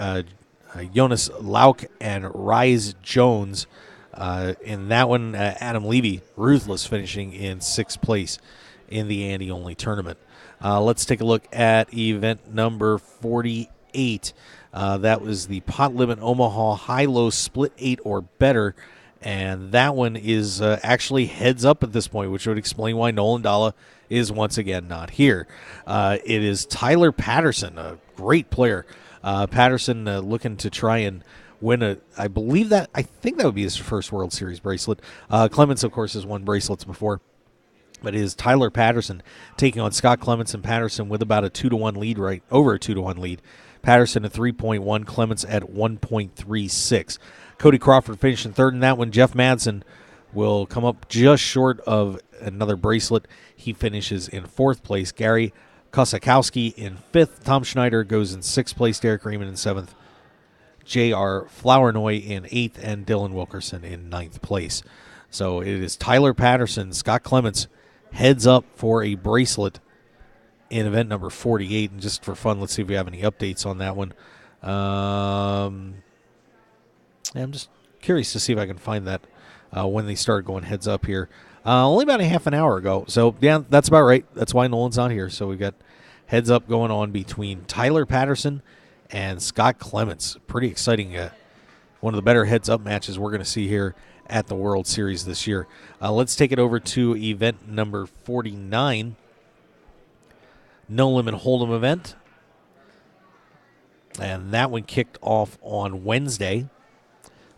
Jonas Lauk and Rise Jones. In that one, Adam Levy, ruthless, finishing in 6th place in the Andy-only tournament. Let's take a look at event number 48. That was the Pot Limit Omaha High-Low Split 8 or better, and that one is actually heads up at this point, which would explain why Nolan Dalla is once again not here. It is Tyler Patterson, a great player. Patterson looking to try and win I think that would be his first World Series bracelet. Clements, of course, has won bracelets before. But it is Tyler Patterson taking on Scott Clements, and Patterson with about a 2-1 lead, right over a 2-1 lead. Patterson at 3.1, Clements at 1.36. Cody Crawford finishing third in that one. Jeff Madsen will come up just short of another bracelet. He finishes in 4th place. Gary Kosakowski in 5th. Tom Schneider goes in 6th place. Derek Riemann in 7th. J.R. Flournoy in 8th, and Dylan Wilkerson in 9th place. So it is Tyler Patterson, Scott Clements, heads up for a bracelet in event number 48. And just for fun, let's see if we have any updates on that one. I'm just curious to see if I can find that when they start going heads up here. Only about a half an hour ago. So, yeah, that's about right. That's why Nolan's not here. So we've got heads up going on between Tyler Patterson and Scott Clements. Pretty exciting. One of the better heads up matches we're going to see here at the World Series this year. Let's take it over to event number 49. No Limit Hold'em event. And that one kicked off on Wednesday.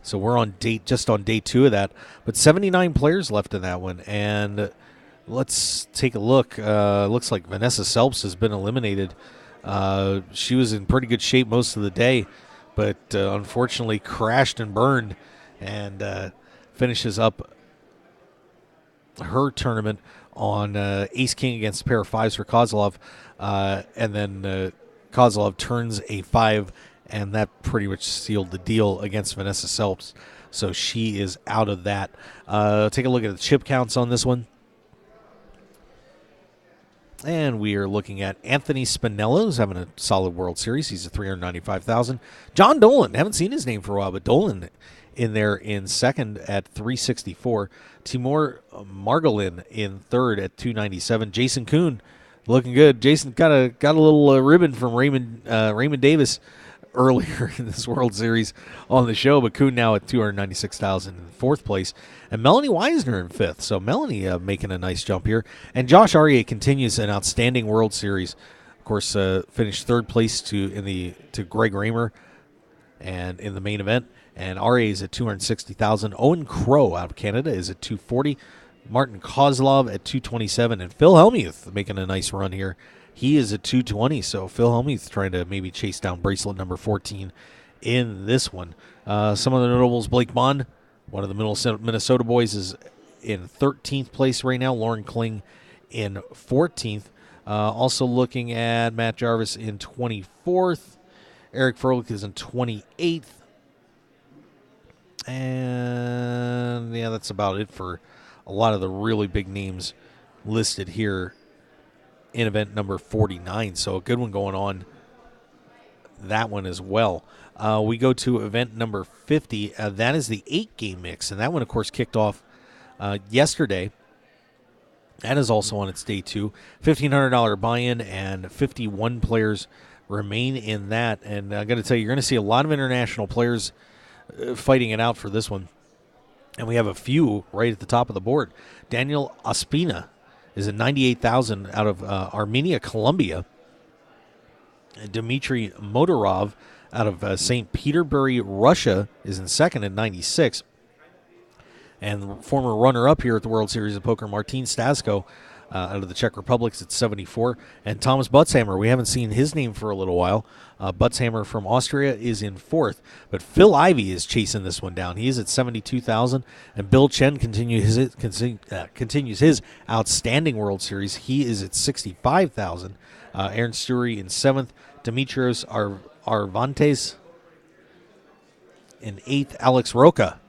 So we're on just on day 2 of that. But 79 players left in that one. And let's take a look. Looks like Vanessa Selps has been eliminated. She was in pretty good shape most of the day, but unfortunately crashed and burned, and finishes up her tournament on Ace King against a pair of 5s for Kozlov, and then Kozlov turns a 5, and that pretty much sealed the deal against Vanessa Selps. So she is out of that. Take a look at the chip counts on this one. And we are looking at Anthony Spinella, who's having a solid World Series. He's at $395,000. John Dolan, haven't seen his name for a while, but Dolan in there in second at $364. Timur Margolin in third at $297. Jason Kuhn looking good. Jason got a little ribbon from Raymond Davis earlier in this World Series on the show, but Kuhn now at $296,000 in fourth place, and Melanie Weisner in fifth. So Melanie making a nice jump here, and Josh Aryeh continues an outstanding World Series. Of course, finished third place to Greg Raymer, and in the main event. And Aryeh is at $260,000. Owen Crow out of Canada is at $240,000. Martin Kozlov at $227,000, and Phil Hellmuth making a nice run here. He is at $220,000, so Phil Hellmuth trying to maybe chase down bracelet number 14 in this one. Some of the notables: Blake Bond, one of the Minnesota boys, is in 13th place right now. Lauren Kling in 14th. Also looking at Matt Jarvis in 24th. Eric Froelich is in 28th. And yeah, that's about it for a lot of the really big names listed here in event number 49. So a good one going on that one as well. We go to event number 50. That is the 8-game mix, and that one, of course, kicked off yesterday. That is also on its day 2. $1,500 buy-in, and 51 players remain in that. And I got to tell you, you're going to see a lot of international players fighting it out for this one. And we have a few right at the top of the board. Daniel Ospina is at $98,000 out of Armenia, Colombia. Dmitry Motorov out of St. Petersburg, Russia, is in second at $96,000. And former runner-up here at the World Series of Poker, Martin Stasko, out of the Czech Republic, at $74,000. And Thomas Butzhammer, we haven't seen his name for a little while. Butzhammer from Austria is in fourth. But Phil Ivey is chasing this one down. He is at $72,000. And Bill Chen continues his outstanding World Series. He is at $65,000. Aaron Stewart in seventh. Demetrios Arvantes in eighth. Alex Roca,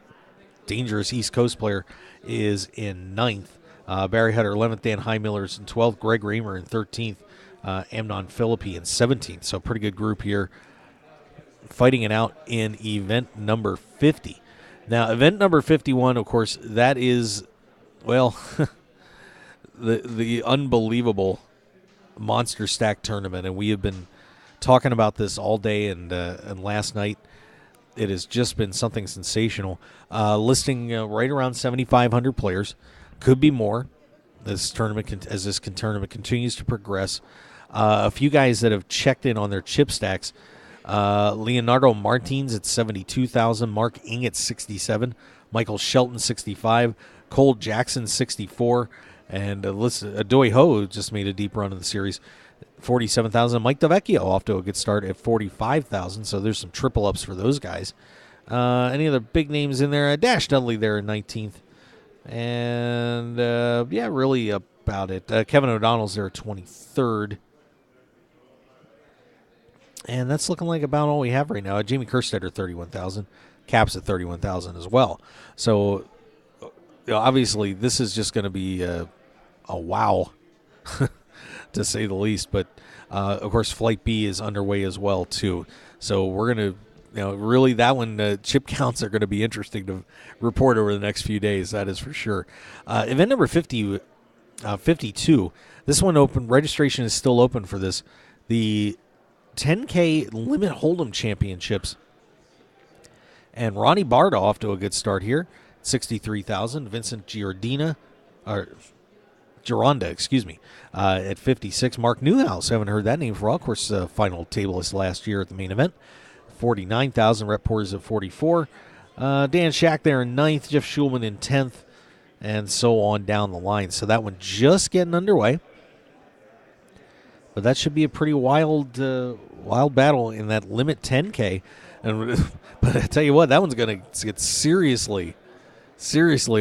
dangerous East Coast player, is in ninth. Barry Hutter 11th. Dan Heimiller is in 12th. Greg Raymer in 13th. Amnon Philippi in 17th. So pretty good group here fighting it out in event number 50. Now, event number 51, of course, that is, well, the unbelievable Monster Stack tournament. And we have been talking about this all day and last night. It has just been something sensational. Listing right around 7,500 players. Could be more. This tournament, as this tournament continues to progress. A few guys that have checked in on their chip stacks. Leonardo Martins at $72,000. Mark Ing at $67,000. Michael Shelton $65,000. Cole Jackson $64,000. And Adoy Ho just made a deep run in the series, $47,000. Mike DeVecchio off to a good start at $45,000. So there's some triple ups for those guys. Any other big names in there? Dash Dudley there in 19th. And, yeah, really about it. Kevin O'Donnell's there at 23rd. And that's looking like about all we have right now. Jamie Kerstetter, $31,000. Caps at $31,000 as well. So, obviously, this is just going to be a wow, to say the least. But, of course, Flight B is underway as well, too. So we're going to, really that one, chip counts are going to be interesting to report over the next few days. That is for sure. Event number 52. This one open. Registration is still open for this. The 10K Limit Hold'em Championships. And Ronnie Barda off to a good start here. $63,000. Vincent Gironda, at $56,000. Mark Newhouse, haven't heard that name for a while. Of course, final tableist last year at the main event. $49,000. Rep Porters at $44,000. Dan Shack there in 9th. Jeff Schulman in 10th. And so on down the line. So that one just getting underway. But that should be a pretty wild battle in that limit 10K. But I tell you what, that one's going to get seriously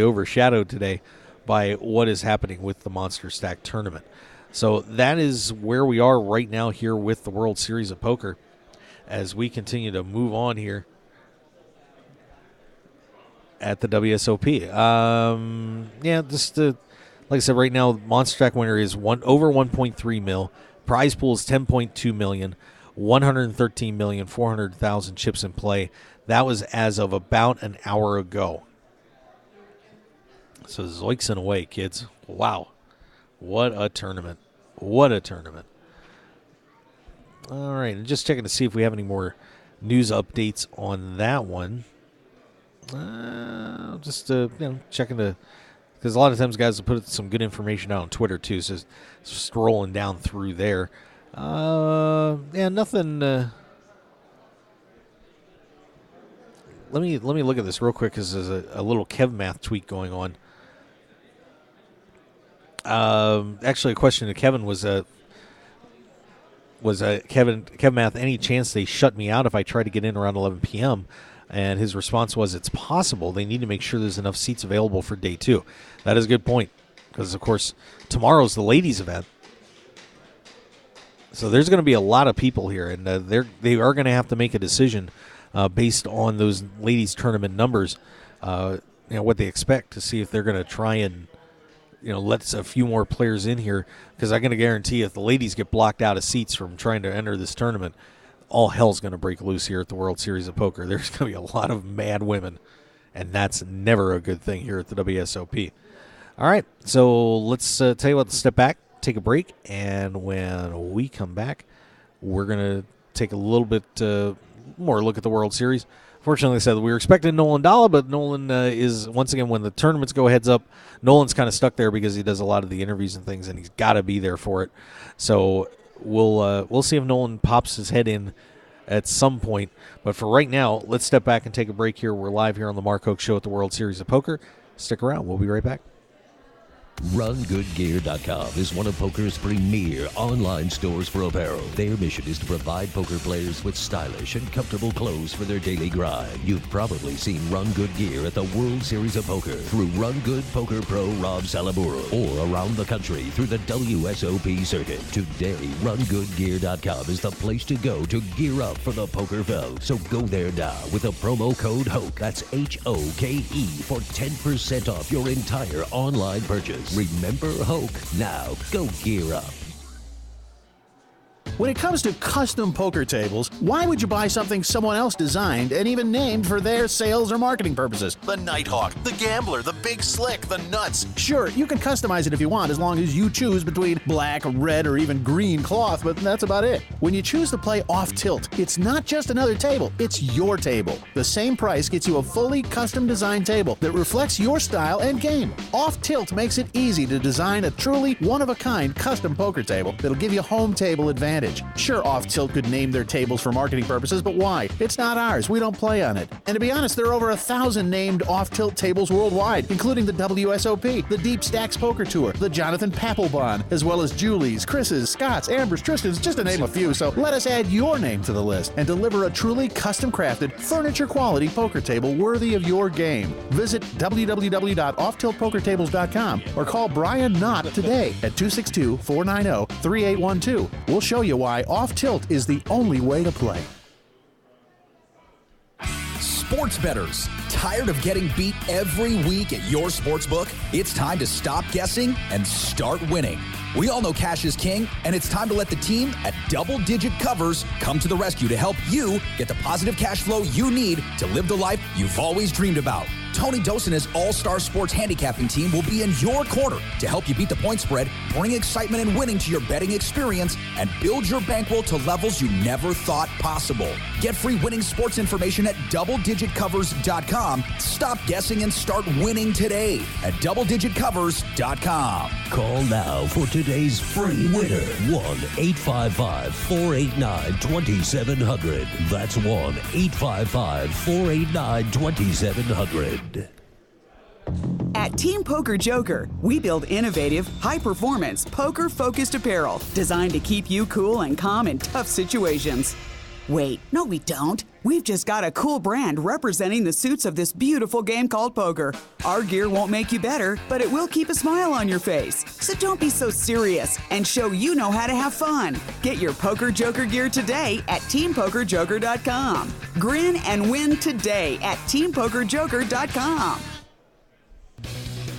overshadowed today by what is happening with the Monster Stack tournament. So that is where we are right now here with the World Series of Poker as we continue to move on here. at the WSOP. Yeah, just like I said, right now, Monster Track winner is over 1.3 mil. Prize pool is 10.2 million. 113,400,000 chips in play. That was as of about an hour ago. So zoinks and away, kids. Wow. What a tournament. What a tournament. All right, and just checking to see if we have any more news updates on that one. Just checking to, because a lot of times guys will put some good information out on Twitter too, so scrolling down through there. Nothing. Let me look at this real quick because there's a little Kev Math tweet going on. Actually, a question to Kevin was Kev Math, any chance they shut me out if I try to get in around 11 p.m.? And his response was, it's possible. They need to make sure there's enough seats available for day 2. That is a good point because, of course, tomorrow's the ladies' event. So there's going to be a lot of people here, and they are going to have to make a decision based on those ladies' tournament numbers, what they expect to see if they're going to try and let a few more players in here, because I'm going to guarantee if the ladies get blocked out of seats from trying to enter this tournament, all hell's going to break loose here at the World Series of Poker. There's going to be a lot of mad women, and that's never a good thing here at the WSOP. All right, so let's tell you what, step back, take a break, and when we come back, we're going to take a little bit more look at the World Series. Fortunately, I said we were expecting Nolan Dalla, but Nolan is, once again, when the tournaments go heads up, Nolan's kind of stuck there because he does a lot of the interviews and things, and he's got to be there for it. So we'll see if Nolan pops his head in at some point. But for right now, let's step back and take a break here. We're live here on the Mark Hoke Show at the World Series of Poker. Stick around. We'll be right back. RunGoodGear.com is one of poker's premier online stores for apparel. Their mission is to provide poker players with stylish and comfortable clothes for their daily grind. You've probably seen Run Good Gear at the World Series of Poker through Run Good Poker Pro Rob Salaburo, or around the country through the WSOP circuit. Today, RunGoodGear.com is the place to go to gear up for the poker fell. So go there now with the promo code HOKE, that's HOKE, for 10% off your entire online purchase. Remember Hoke. Now go gear up. When it comes to custom poker tables, why would you buy something someone else designed and even named for their sales or marketing purposes? The Nighthawk, the Gambler, the Big Slick, the Nuts. Sure, you can customize it if you want, as long as you choose between black, red, or even green cloth, but that's about it. When you choose to play off tilt, it's not just another table, it's your table. The same price gets you a fully custom designed table that reflects your style and game. Off Tilt makes it easy to design a truly one-of-a-kind custom poker table that'll give you home table advantage. Sure, Off Tilt could name their tables for marketing purposes, but why? It's not ours. We don't play on it. And to be honest, there are over 1,000 named Off Tilt tables worldwide, including the WSOP, the Deep Stacks Poker Tour, the Jonathan Papelbon, as well as Julie's, Chris's, Scott's, Amber's, Tristan's, just to name a few. So let us add your name to the list and deliver a truly custom-crafted, furniture-quality poker table worthy of your game. Visit www.offtiltpokertables.com or call Brian Knott today at 262-490-3812. We'll show you why Off Tilt is the only way to play. Sports bettors, tired of getting beat every week at your sportsbook? It's time to stop guessing and start winning. We all know cash is king, and it's time to let the team at Double Digit Covers come to the rescue to help you get the positive cash flow you need to live the life you've always dreamed about. Tony Dos and his all-star sports handicapping team will be in your corner to help you beat the point spread, bring excitement and winning to your betting experience, and build your bankroll to levels you never thought possible. Get free winning sports information at DoubleDigitCovers.com. Stop guessing and start winning today at DoubleDigitCovers.com. Call now for today's free winner. 1-855-489-2700. That's 1-855-489-2700. At Team Poker Joker, we build innovative, high-performance, poker-focused apparel designed to keep you cool and calm in tough situations. Wait, no we don't. We've just got a cool brand representing the suits of this beautiful game called poker. Our gear won't make you better, but it will keep a smile on your face. So don't be so serious and show you know how to have fun. Get your Poker Joker gear today at TeamPokerJoker.com. Grin and win today at TeamPokerJoker.com.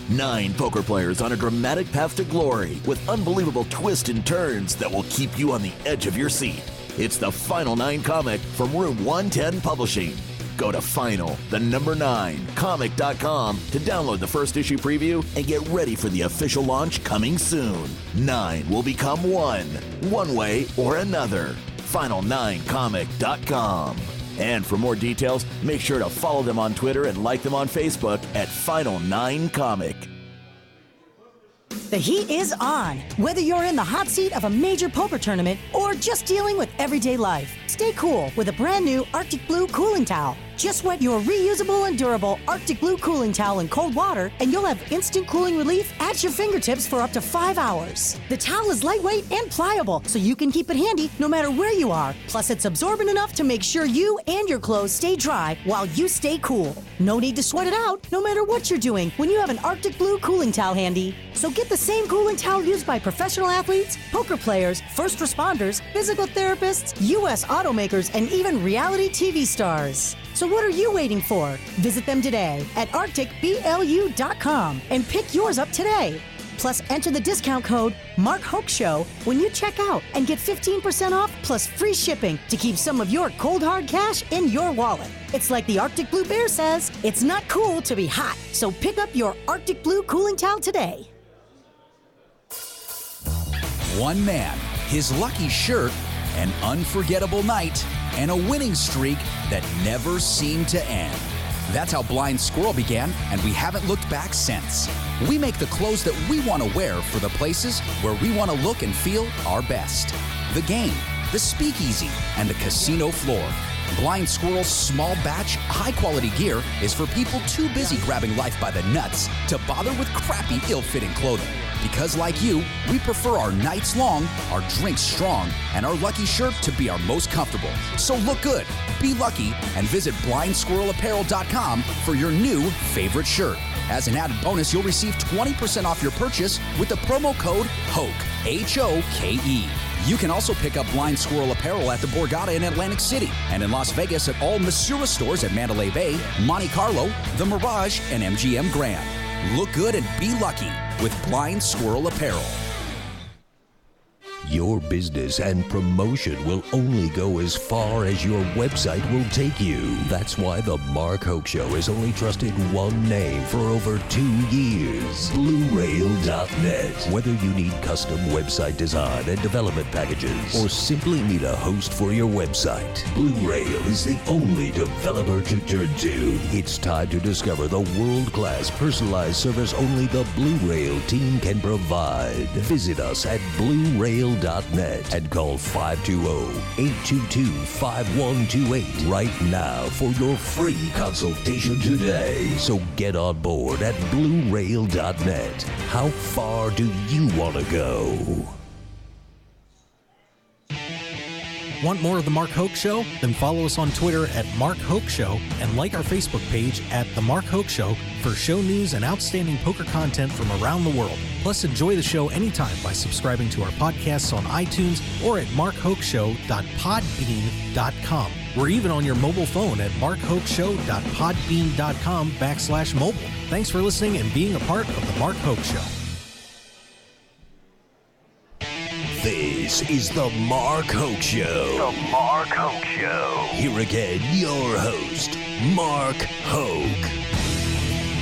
9 poker players on a dramatic path to glory with unbelievable twists and turns that will keep you on the edge of your seat. It's the Final 9 comic from Room 110 Publishing. Go to final9comic.com to download the first issue preview and get ready for the official launch coming soon. 9 will become 1 way or another. Final9comic.com. And for more details, make sure to follow them on Twitter and like them on Facebook at Final9Comic. The heat is on. Whether you're in the hot seat of a major poker tournament or just dealing with everyday life, stay cool with a brand new Arctic Blue cooling towel. Just wet your reusable and durable Arctic Blue cooling towel in cold water and you'll have instant cooling relief at your fingertips for up to 5 hours. The towel is lightweight and pliable, so you can keep it handy no matter where you are. Plus, it's absorbent enough to make sure you and your clothes stay dry while you stay cool. No need to sweat it out, no matter what you're doing, when you have an Arctic Blue cooling towel handy. So get the same cooling towel used by professional athletes, poker players, first responders, physical therapists, U.S. automakers, and even reality TV stars. So what are you waiting for? Visit them today at arcticblu.com and pick yours up today. Plus, enter the discount code MarkHokeShow when you check out and get 15% off plus free shipping to keep some of your cold hard cash in your wallet. It's like the Arctic Blue Bear says, it's not cool to be hot. So pick up your Arctic Blue cooling towel today. One man, his lucky shirt, an unforgettable night, and a winning streak that never seemed to end. That's how Blind Squirrel began, and we haven't looked back since. We make the clothes that we want to wear for the places where we want to look and feel our best. The game, the speakeasy, and the casino floor. Blind Squirrel's small batch, high-quality gear is for people too busy grabbing life by the nuts to bother with crappy, ill-fitting clothing. Because like you, we prefer our nights long, our drinks strong, and our lucky shirt to be our most comfortable. So look good, be lucky, and visit blindsquirrelapparel.com for your new favorite shirt. As an added bonus, you'll receive 20% off your purchase with the promo code HOKE, H-O-K-E. You can also pick up Blind Squirrel apparel at the Borgata in Atlantic City and in Las Vegas at all Masura stores at Mandalay Bay, Monte Carlo, The Mirage, and MGM Grand. Look good and be lucky with Blind Squirrel apparel. Your business and promotion will only go as far as your website will take you. That's why the Mark Hoke Show has only trusted one name for over 2 years, BlueRail.net. Whether you need custom website design and development packages or simply need a host for your website, Blue Rail is the only developer to turn to. It's time to discover the world-class personalized service only the Blue Rail team can provide. Visit us at BlueRail.net and call 520-822-5128 right now for your free consultation today. So get on board at BlueRail.net. How far do you want to go? Want more of The Mark Hoke Show? Then follow us on Twitter at Mark Hoke Show and like our Facebook page at The Mark Hoke Show for show news and outstanding poker content from around the world. Plus, enjoy the show anytime by subscribing to our podcasts on iTunes or at markhokeshow.podbean.com. We're even on your mobile phone at markhokeshow.podbean.com/mobile. Thanks for listening and being a part of The Mark Hoke Show. This is the Mark Hoke Show. The Mark Hoke Show. Here again, your host, Mark Hoke.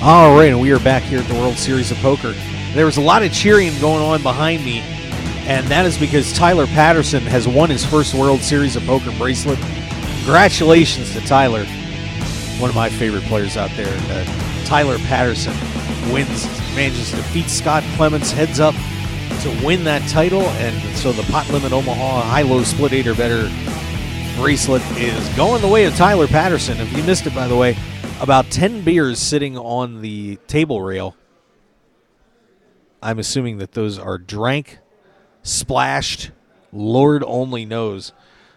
All right, and we are back here at the World Series of Poker. There was a lot of cheering going on behind me, and that is because Tyler Patterson has won his first World Series of Poker bracelet. Congratulations to Tyler, one of my favorite players out there. Tyler Patterson manages to defeat Scott Clements heads up to win that title, and so the Pot Limit Omaha high-low split 8 or better bracelet is going the way of Tyler Patterson. If you missed it, by the way, about 10 beers sitting on the table rail. I'm assuming that those are drank, splashed, Lord only knows.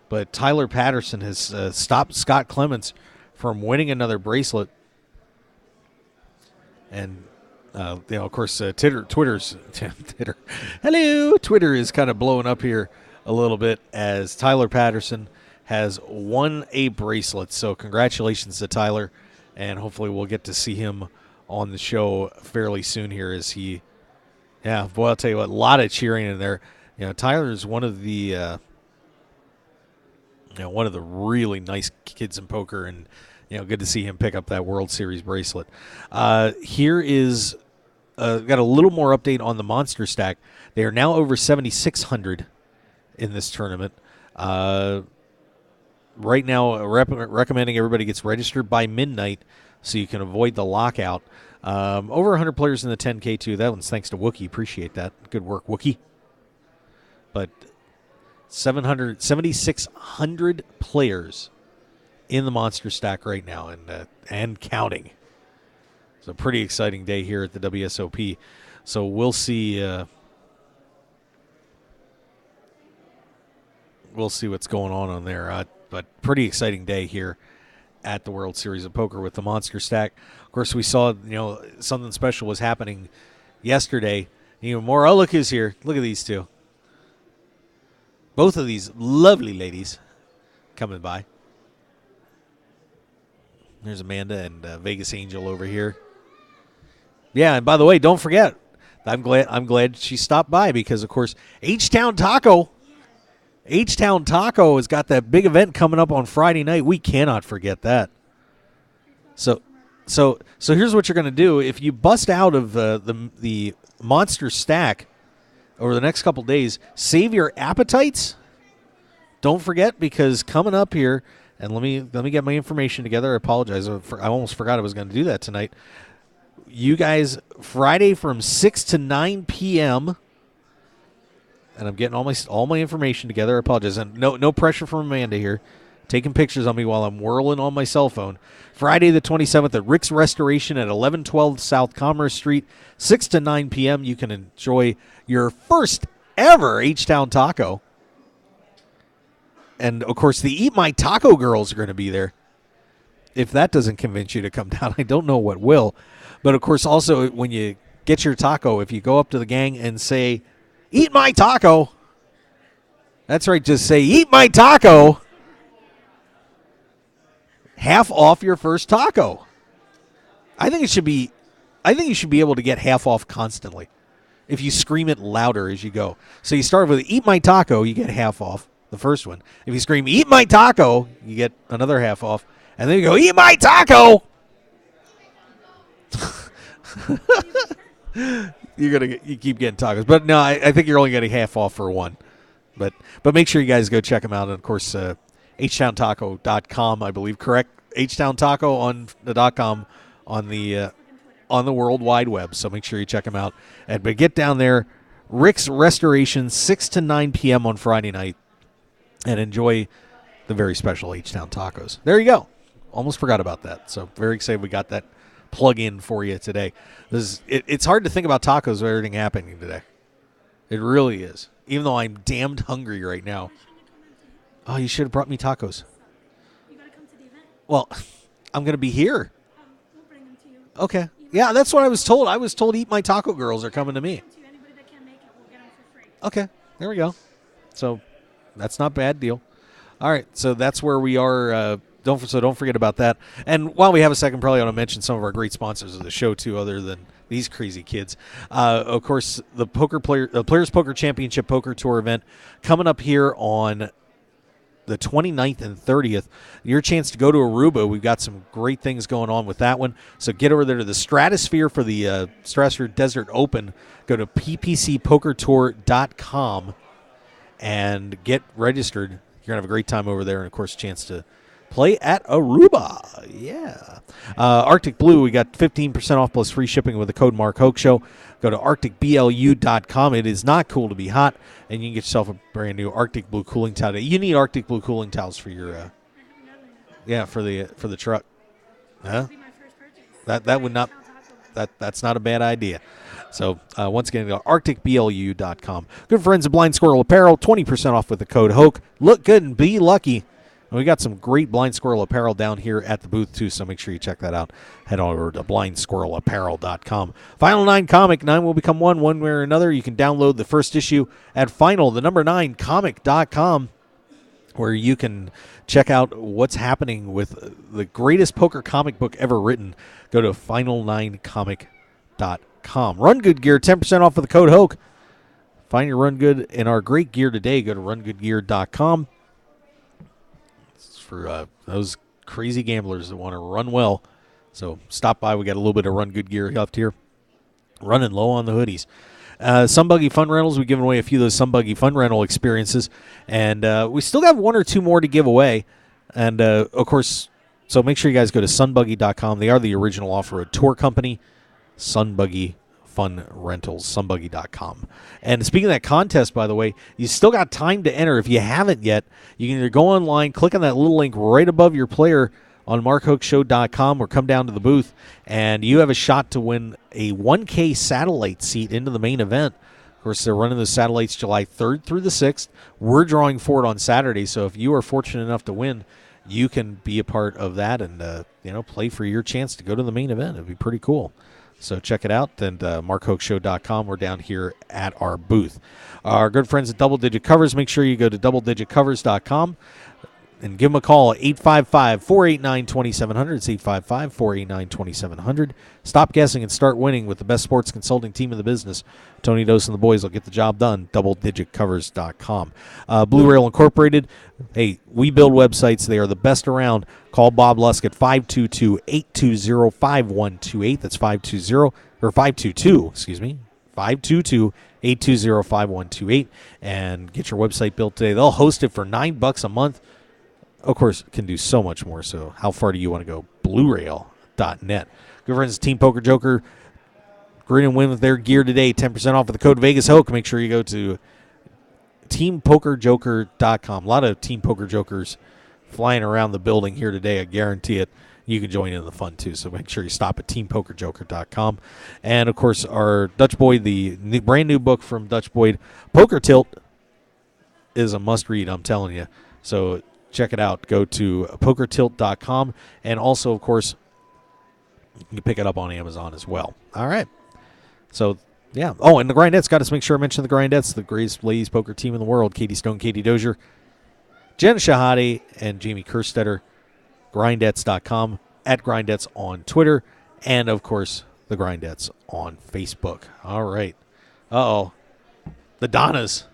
But Tyler Patterson has stopped Scott Clements from winning another bracelet. And, of course, Twitter's Twitter is kind of blowing up here a little bit as Tyler Patterson has won a bracelet. So congratulations to Tyler, and hopefully we'll get to see him on the show fairly soon here as he, boy, I'll tell you what, a lot of cheering in there. Tyler is one of the really nice kids in poker, and good to see him pick up that World Series bracelet. Here is got a little more update on the Monster Stack. They are now over 7,600 in this tournament. Right now, recommending everybody gets registered by midnight so you can avoid the lockout. Over 100 players in the 10K too. That one's thanks to Wookie. Appreciate that. Good work, Wookie. But 7,600 players in the Monster Stack right now, and counting. It's a pretty exciting day here at the WSOP. So we'll see. We'll see what's going on there. But pretty exciting day here at the World Series of Poker with the Monster Stack. Of course, we saw something special was happening yesterday. More. Oh, look who's here. Look at these two. Both of these lovely ladies coming by. There's Amanda and Vegas Angel over here. Yeah, and by the way, don't forget, I'm glad she stopped by because, of course, H-Town Taco has got that big event coming up on Friday night. We cannot forget that. So here's what you're going to do. If you bust out of the Monster Stack over the next couple days, save your appetites. Don't forget, because coming up here, and let me get my information together. I apologize. I almost forgot I was going to do that tonight. You guys, Friday from 6 to 9 p.m., and I'm getting all my information together. I apologize. And no pressure from Amanda here, taking pictures on me while I'm whirling on my cell phone. Friday the 27th at Rick's Restoration at 1112 South Commerce Street, 6 to 9 p.m. You can enjoy your first ever H-Town Taco. And, of course, the Eat My Taco girls are going to be there. If that doesn't convince you to come down, I don't know what will. But, of course, also when you get your taco, if you go up to the gang and say, "Eat my taco." That's right, just say, "Eat my taco." Half off your first taco. I think you should be able to get half off constantly if you scream it louder as you go. So you start with "Eat my taco," you get half off the first one. If you scream "Eat my taco," you get another half off. And then you go, "Eat my taco." You keep getting tacos, but no, I think you're only getting half off for one. But make sure you guys go check them out. And of course, htowntaco.com, I believe, correct? htowntaco on the .com on the World Wide Web. So make sure you check them out. But get down there, Rick's Restoration, 6 to 9 p.m. on Friday night, and enjoy the very special H-Town Tacos. There you go. Almost forgot about that. So very excited we got that plug in for you today. It's hard to think about tacos with everything happening today. It really is. Even though I'm damned hungry right now. Oh, you should have brought me tacos. You gotta come to the event. Well, I'm going to be here. We'll bring them to you. Okay. Yeah, that's what I was told. I was told Eat My Taco girls are coming to me. Anybody that can't make it, we'll get them for free. Okay. There we go. So that's not a bad deal. All right. So that's where we are. Don't forget about that. And while we have a second, probably I want to mention some of our great sponsors of the show too, other than these crazy kids. Of course, the Players Poker Championship Poker Tour event coming up here on the 29th and 30th. Your chance to go to Aruba. We've got some great things going on with that one. So get over there to the Stratosphere for the Stratosphere Desert Open. Go to ppcpokertour.com and get registered. You're going to have a great time over there, and, of course, a chance to play at Aruba. Yeah. Arctic Blue, we got 15% off plus free shipping with the code Mark Hoke Show. Go to arcticblu.com. It is not cool to be hot, and you can get yourself a brand new Arctic Blue cooling towel. You need Arctic Blue cooling towels for your for the truck. Huh? That would not that's not a bad idea. So once again, go to arcticblu.com. Good friends of Blind Squirrel Apparel, 20% off with the code HOKE. Look good and be lucky. And we got some great Blind Squirrel apparel down here at the booth, too, so make sure you check that out. Head over to blindsquirrelapparel.com. Final 9 comic, 9 will become one way or another. You can download the first issue at final9comic.com, where you can check out what's happening with the greatest poker comic book ever written. Go to final9comic.com. Run Good Gear, 10% off with the code HOKE. Find your Run Good and our great gear today. Go to rungoodgear.com. For those crazy gamblers that want to run well. So stop by. We got a little bit of Run Good gear left here. Running low on the hoodies. Some Buggy Fun Rentals. We've given away a few of those Some Buggy Fun Rental experiences. And we still got 1 or 2 more to give away. And, of course, so make sure you guys go to sunbuggy.com. They are the original off-road tour company. Sunbuggy Fun Rentals, sunbuggy.com. And speaking of that contest, by the way, you still got time to enter. If you haven't yet, you can either go online, click on that little link right above your player on markhokeshow.com, or come down to the booth, and you have a shot to win a 1K satellite seat into the main event. Of course, they're running those satellites July 3rd through the 6th. We're drawing for it on Saturday, so if you are fortunate enough to win, you can be a part of that and play for your chance to go to the main event. It'd be pretty cool. So check it out, and markhokeshow.com. We're down here at our booth. Our good friends at Double Digit Covers, make sure you go to doubledigitcovers.com and give them a call at 855-489-2700. It's 855-489-2700. Stop guessing and start winning with the best sports consulting team in the business. Tony Dose and the boys will get the job done. doubledigitcovers.com. Blue Rail Incorporated. Hey, we build websites. They are the best around. Call Bob Lusk at 522-820-5128. That's 522-820-5128, and get your website built today. They'll host it for $9 a month. Of course, can do so much more. So how far do you want to go? BlueRail.net. Good friends, Team Poker Joker. Grin and win with their gear today. 10% off with the code VegasHoke. Make sure you go to TeamPokerJoker.com. A lot of Team Poker Jokers flying around the building here today. I guarantee it. You can join in the fun, too. So make sure you stop at TeamPokerJoker.com. And, of course, our Dutch Boyd, the brand new book from Dutch Boyd, Poker Tilt, is a must-read, I'm telling you. So check it out. Go to PokerTilt.com. And also, of course, you can pick it up on Amazon as well. All right. So, yeah. Oh, and the Grindettes. Got to make sure I mention the Grindettes, the greatest ladies poker team in the world. Katie Stone, Katie Dozier, Jen Shahade, and Jamie Kerstetter. Grindettes.com, at Grindettes on Twitter, and, of course, the Grindettes on Facebook. All right. Uh-oh. The Donnas.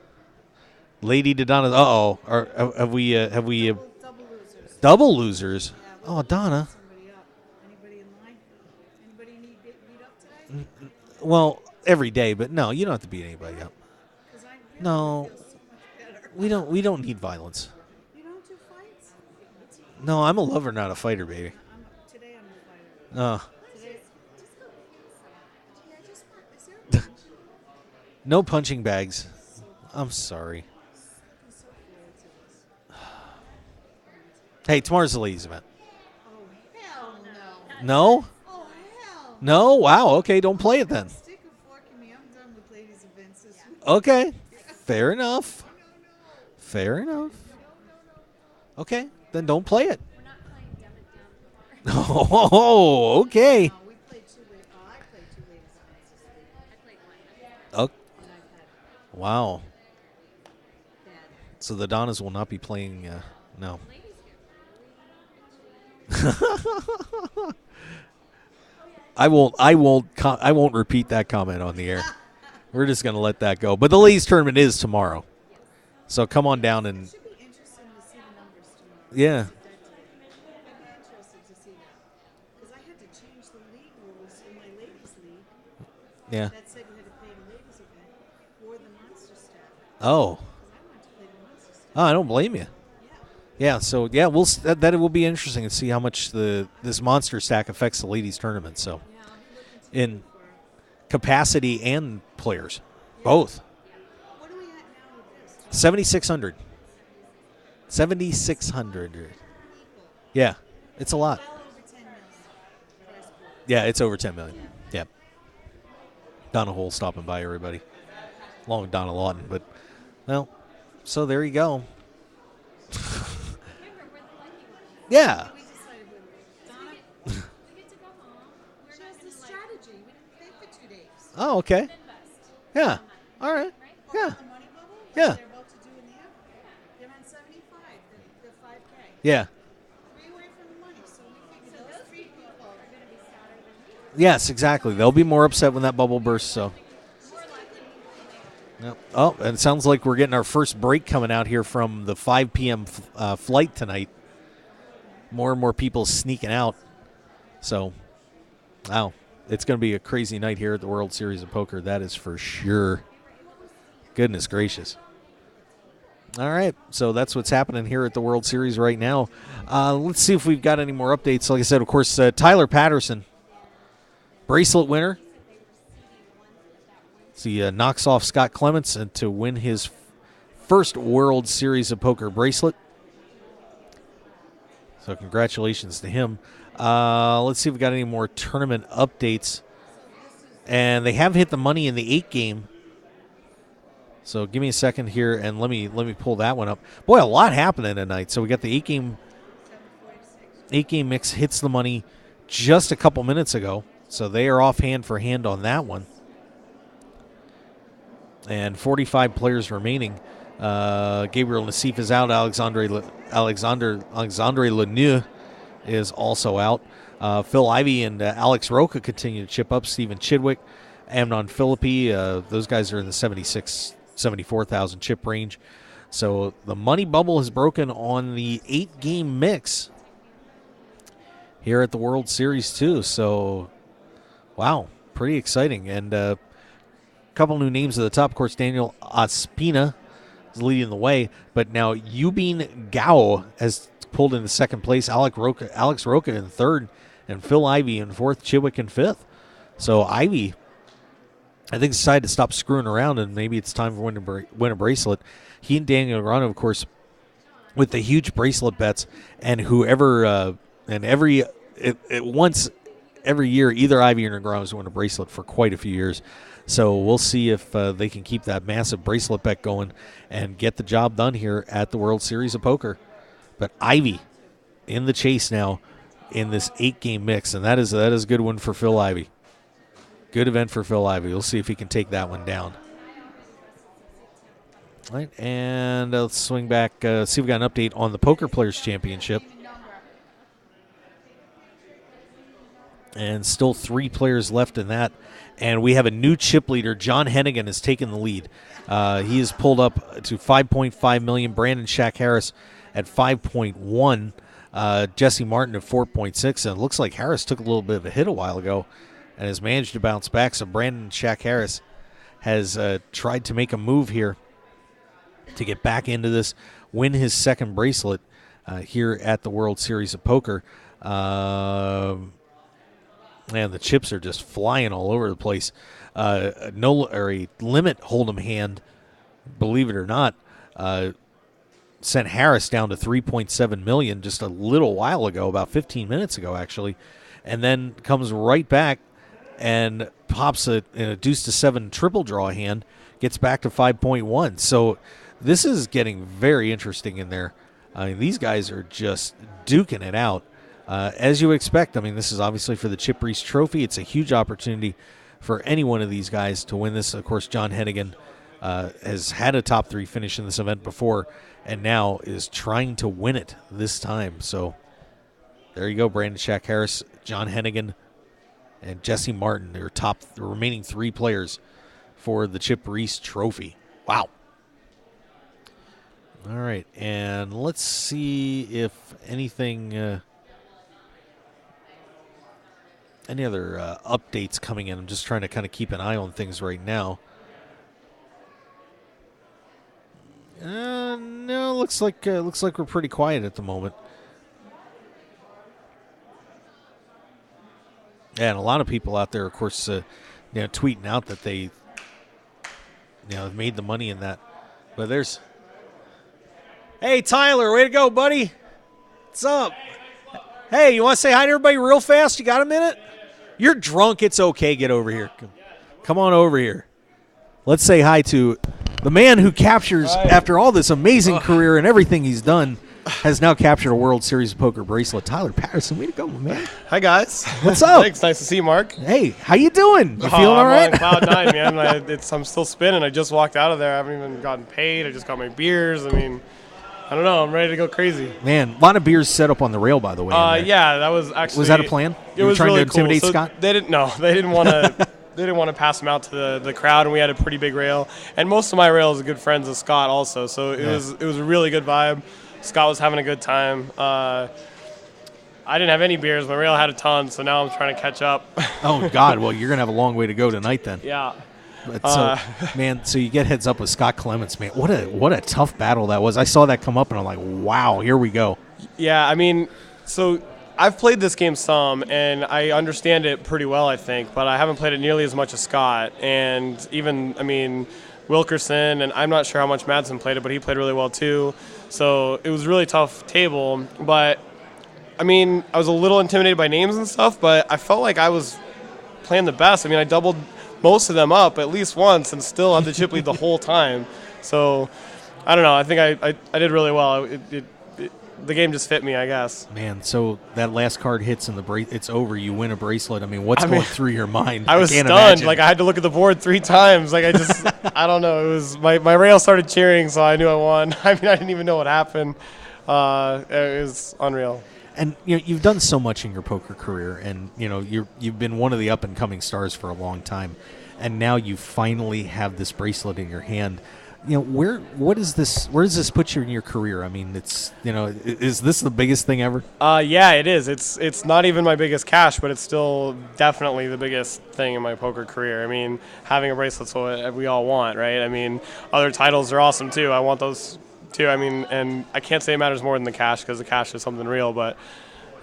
Lady Donnas. Uh-oh. Have we double losers? Oh, Donna. Well, every day, but no, you don't have to beat anybody up. No, we don't need violence. No, I'm a lover, not a fighter, baby. Today I'm a fighter. No punching bags. I'm sorry. Hey, tomorrow's the ladies' event. Oh, hell no. No? Oh, hell no. Wow, okay, don't play it then. Stick a fork in me. I'm done with ladies' events this week. Okay, fair enough. Fair enough. Okay, then don't play it. We're not playing Dumb It Down. Oh, okay. No, we played two ladies. Oh, I played two ladies' events this week. I played one. Oh, And I've had wow. bad. So the Donnas will not be playing. No. I won't repeat that comment on the air. We're just gonna let that go. But the ladies tournament is tomorrow, so come on down and. It should be interesting to see the numbers tomorrow. Yeah. I'd be interested to see that. Because I had to change the league rules in my ladies' league. Yeah. That said you had to play the ladies' event for the monster staff. Oh. Because I wanted to play the monster staff. Oh, I don't blame you. Yeah. So yeah, that will be interesting to see how much this monster stack affects the ladies tournament. So, in capacity and players, both. What are we at now with this? 7,600. 7,600. Yeah, it's a lot. Well over 10 million prize pool. Yeah, it's over 10 million. Yeah. Donna Hole stopping by, everybody. Along with Donna Lawton. But, well, so there you go. Yeah. Oh, okay. Yeah. All right. Yeah. Yeah. Yeah. Yes, exactly. They'll be more upset when that bubble bursts. So. Yep. Oh, and it sounds like we're getting our first break coming out here from the 5 p.m. Flight tonight. More and more people sneaking out. So, wow. It's going to be a crazy night here at the World Series of Poker. That is for sure. Goodness gracious. All right. So that's what's happening here at the World Series right now. Let's see if we've got any more updates. Like I said, of course, Tyler Patterson, bracelet winner. He knocks off Scott Clements and to win his first World Series of Poker bracelet. So congratulations to him. Let's see if we got any more tournament updates. And they have hit the money in the 8 game. So give me a second here and let me pull that one up. Boy, a lot happening tonight. So we got the 8 game mix hits the money just a couple minutes ago. So they are off hand for hand on that one. And 45 players remaining. Gabriel Nassif is out. Alexandre Lemieux is also out. Phil Ivey and Alex Roca continue to chip up. Stephen Chidwick, Amnon Philippi, those guys are in the 74,000 chip range. So the money bubble has broken on the 8-game mix here at the World Series too. So, wow, pretty exciting. And a couple new names at the top. Of course, Daniel Ospina is leading the way, but now Yubin Gao has pulled into second place. Alex Roca in third, and Phil Ivey in fourth, Chidwick in fifth. So Ivey, I think, decided to stop screwing around, and maybe it's time for win a bracelet. He and Daniel Grano, of course, with the huge bracelet bets, and whoever once every year, either Ivey or Negrano has won a bracelet for quite a few years. So we'll see if they can keep that massive bracelet bet going and get the job done here at the World Series of Poker. But Ivey in the chase now in this 8-game mix, and that is a good one for Phil Ivey. Good event for Phil Ivey. We'll see if he can take that one down. All right, and let's swing back, see if we got an update on the Poker Players Championship. And still 3 players left in that. And we have a new chip leader. John Hennigan has taken the lead. He has pulled up to $5.5 million. Brandon Shaq Harris at 5.1. Jesse Martin at 4.6. And it looks like Harris took a little bit of a hit a while ago and has managed to bounce back. So Brandon Shaq Harris has tried to make a move here to get back into this, win his second bracelet here at the World Series of Poker. Man, the chips are just flying all over the place. A limit hold'em hand, believe it or not, sent Harris down to $3.7 million just a little while ago, about 15 minutes ago, actually, and then comes right back and pops in a deuce to 7 triple draw hand, gets back to 5.1. So this is getting very interesting in there. I mean, these guys are just duking it out. As you expect, I mean, this is obviously for the Chip Reese Trophy. It's a huge opportunity for any one of these guys to win this. Of course, John Hennigan has had a top 3 finish in this event before and now is trying to win it this time. So there you go, Brandon Shaq Harris, John Hennigan, and Jesse Martin. They're the remaining 3 players for the Chip Reese Trophy. Wow. All right, and let's see if anything... any other updates coming in? I'm just trying to kind of keep an eye on things right now. No, looks like we're pretty quiet at the moment. And a lot of people out there, of course, tweeting out that they, made the money in that. But there's, hey Tyler, way to go, buddy! What's up? Hey, you want to say hi to everybody real fast? You got a minute? You're drunk. It's okay. Get over here. Come on over here. Let's say hi to the man who captures, after all this amazing career and everything he's done, has now captured a World Series of Poker bracelet. Tyler Patterson, way to go, man. Hi, guys. What's up? Thanks. Nice to see you, Mark. Hey, how you doing? You feeling all right? I'm on cloud nine, man. I'm still spinning. I just walked out of there. I haven't even gotten paid. I just got my beers. I mean, I don't know. I'm ready to go crazy. Man, a lot of beers set up on the rail, by the way. Yeah, that was actually. Was that a plan? It was trying really to intimidate cool. So Scott? They didn't want to. They didn't want to pass them out to the crowd, and we had a pretty big rail. And most of my rails are good friends of Scott also, so it was a really good vibe. Scott was having a good time. I didn't have any beers. My rail had a ton, so now I'm trying to catch up. Oh, God. Well, you're going to have a long way to go tonight then. Yeah. But so you get heads up with Scott Clements, man. What a tough battle that was. I saw that come up, and I'm like, wow, here we go. Yeah, I mean, so I've played this game some, and I understand it pretty well, I think, but I haven't played it nearly as much as Scott. And even, I mean, Wilkerson, and I'm not sure how much Madsen played it, but he played really well too. So it was a really tough table. But, I mean, I was a little intimidated by names and stuff, but I felt like I was playing the best. I mean, I doubled most of them up at least once and still had the chip lead the whole time. So, I don't know. I think I did really well. The game just fit me, I guess. Man, so that last card hits and it's over. You win a bracelet. I mean, what's going through your mind? I was can't stunned. imagine. Like, I had to look at the board 3 times. Like, I just, I don't know. It was my rail started cheering, so I knew I won. I mean, I didn't even know what happened. It was unreal. And you've done so much in your poker career, and you've been one of the up and coming stars for a long time, and now you finally have this bracelet in your hand. Where does this put you in your career? I mean, is this the biggest thing ever? Yeah, it is. It's not even my biggest cash, but it's still definitely the biggest thing in my poker career. I mean, having a bracelet's what we all want, right? I mean, other titles are awesome too. I want those too. I mean, and I can't say it matters more than the cash because the cash is something real, but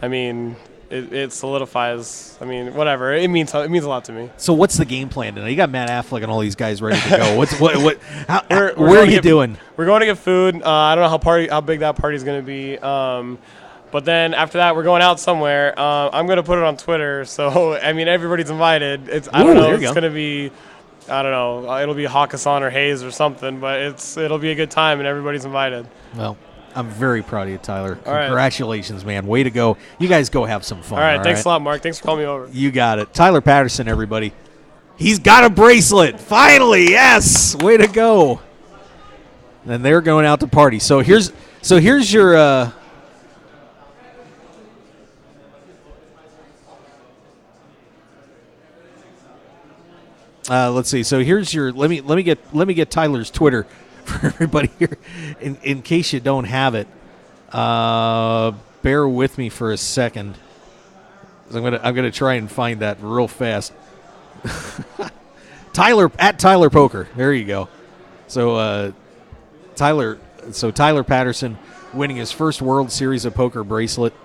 I mean, it solidifies. I mean, whatever. It means a lot to me. So what's the game plan tonight? You got Matt Affleck and all these guys ready to go. Where are you doing? We're going to get food. I don't know how big that party's going to be. But then after that, we're going out somewhere. I'm going to put it on Twitter. So I mean, everybody's invited. I don't know. It's going to be. I don't know. It'll be Hakkasan or Hayes or something. But it'll be a good time and everybody's invited. Well, I'm very proud of you, Tyler. All right. Congratulations, man. Way to go. You guys go have some fun. All right. Thanks a lot, Mark. Thanks for calling me over. You got it. Tyler Patterson, everybody. He's got a bracelet. Finally, yes. Way to go. And they're going out to party. So here's your let's see. So here's your let me get Tyler's Twitter for everybody here, in case you don't have it. Bear with me for a second. I'm gonna try and find that real fast. Tyler Poker. There you go. So Tyler Patterson winning his first World Series of Poker bracelet.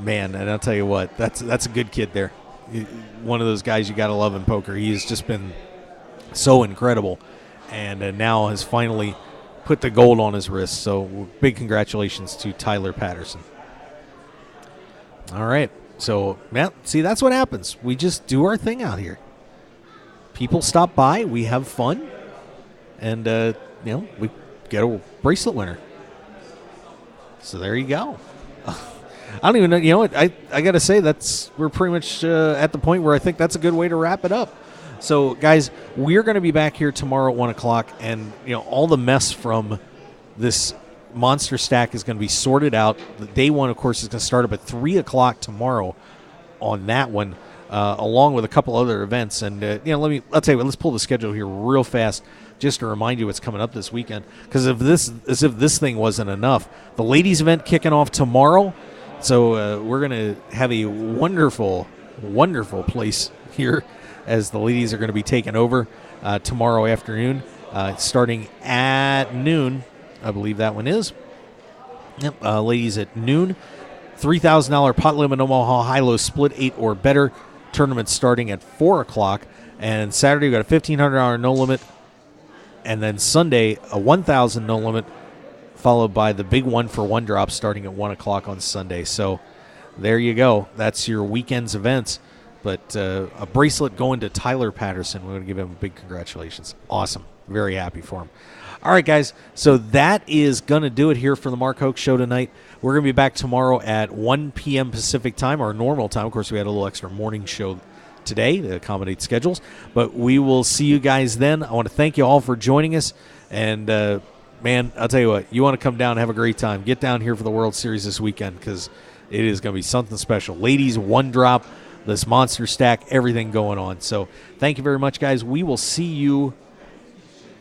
Man, and I'll tell you what, that's a good kid there. One of those guys you gotta love in poker. He has just been so incredible. And now has finally put the gold on his wrist. So big congratulations to Tyler Patterson. All right. So, Matt, see, that's what happens. We just do our thing out here. People stop by. We have fun. And, we get a bracelet winner. So there you go. I don't even know. You know what? I got to say, we're pretty much at the point where I think that's a good way to wrap it up. So, guys, we're going to be back here tomorrow at 1 o'clock, and all the mess from this monster stack is going to be sorted out. The day one, of course, is going to start up at 3 o'clock tomorrow on that one, along with a couple other events. And I'll tell you what, let's pull the schedule here real fast just to remind you what's coming up this weekend. Because if this thing wasn't enough, the ladies' event kicking off tomorrow. So we're going to have a wonderful, wonderful place here, as the ladies are going to be taking over tomorrow afternoon, starting at noon. I believe that one is. Yep, ladies at noon. $3,000 pot limit Omaha high-low split 8 or better. Tournament starting at 4 o'clock. And Saturday we got a $1,500 no limit. And then Sunday a $1,000 no limit, followed by the big 1-for-1 drop starting at 1 o'clock on Sunday. So there you go. That's your weekend's events. But a bracelet going to Tyler Patterson. We're going to give him a big congratulations. Awesome. Very happy for him. All right, guys. So that is going to do it here for the Mark Hoke Show tonight. We're going to be back tomorrow at 1 p.m. Pacific time, our normal time. Of course, we had a little extra morning show today to accommodate schedules. But we will see you guys then. I want to thank you all for joining us. And, man, I'll tell you what. You want to come down and have a great time. Get down here for the World Series this weekend because it is going to be something special. Ladies, one drop, this monster stack, everything going on. So thank you very much, guys. We will see you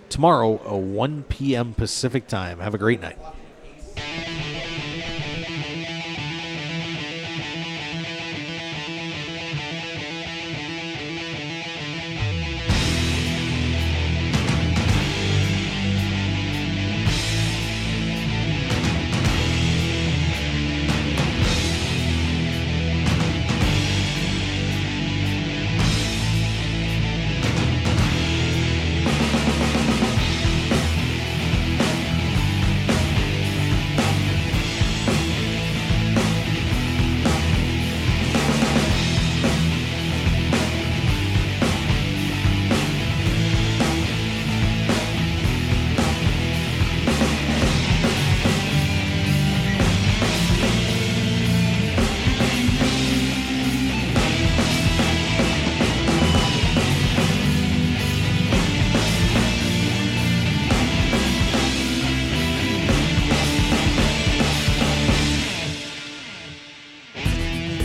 tomorrow at 1 p.m. Pacific time. Have a great night.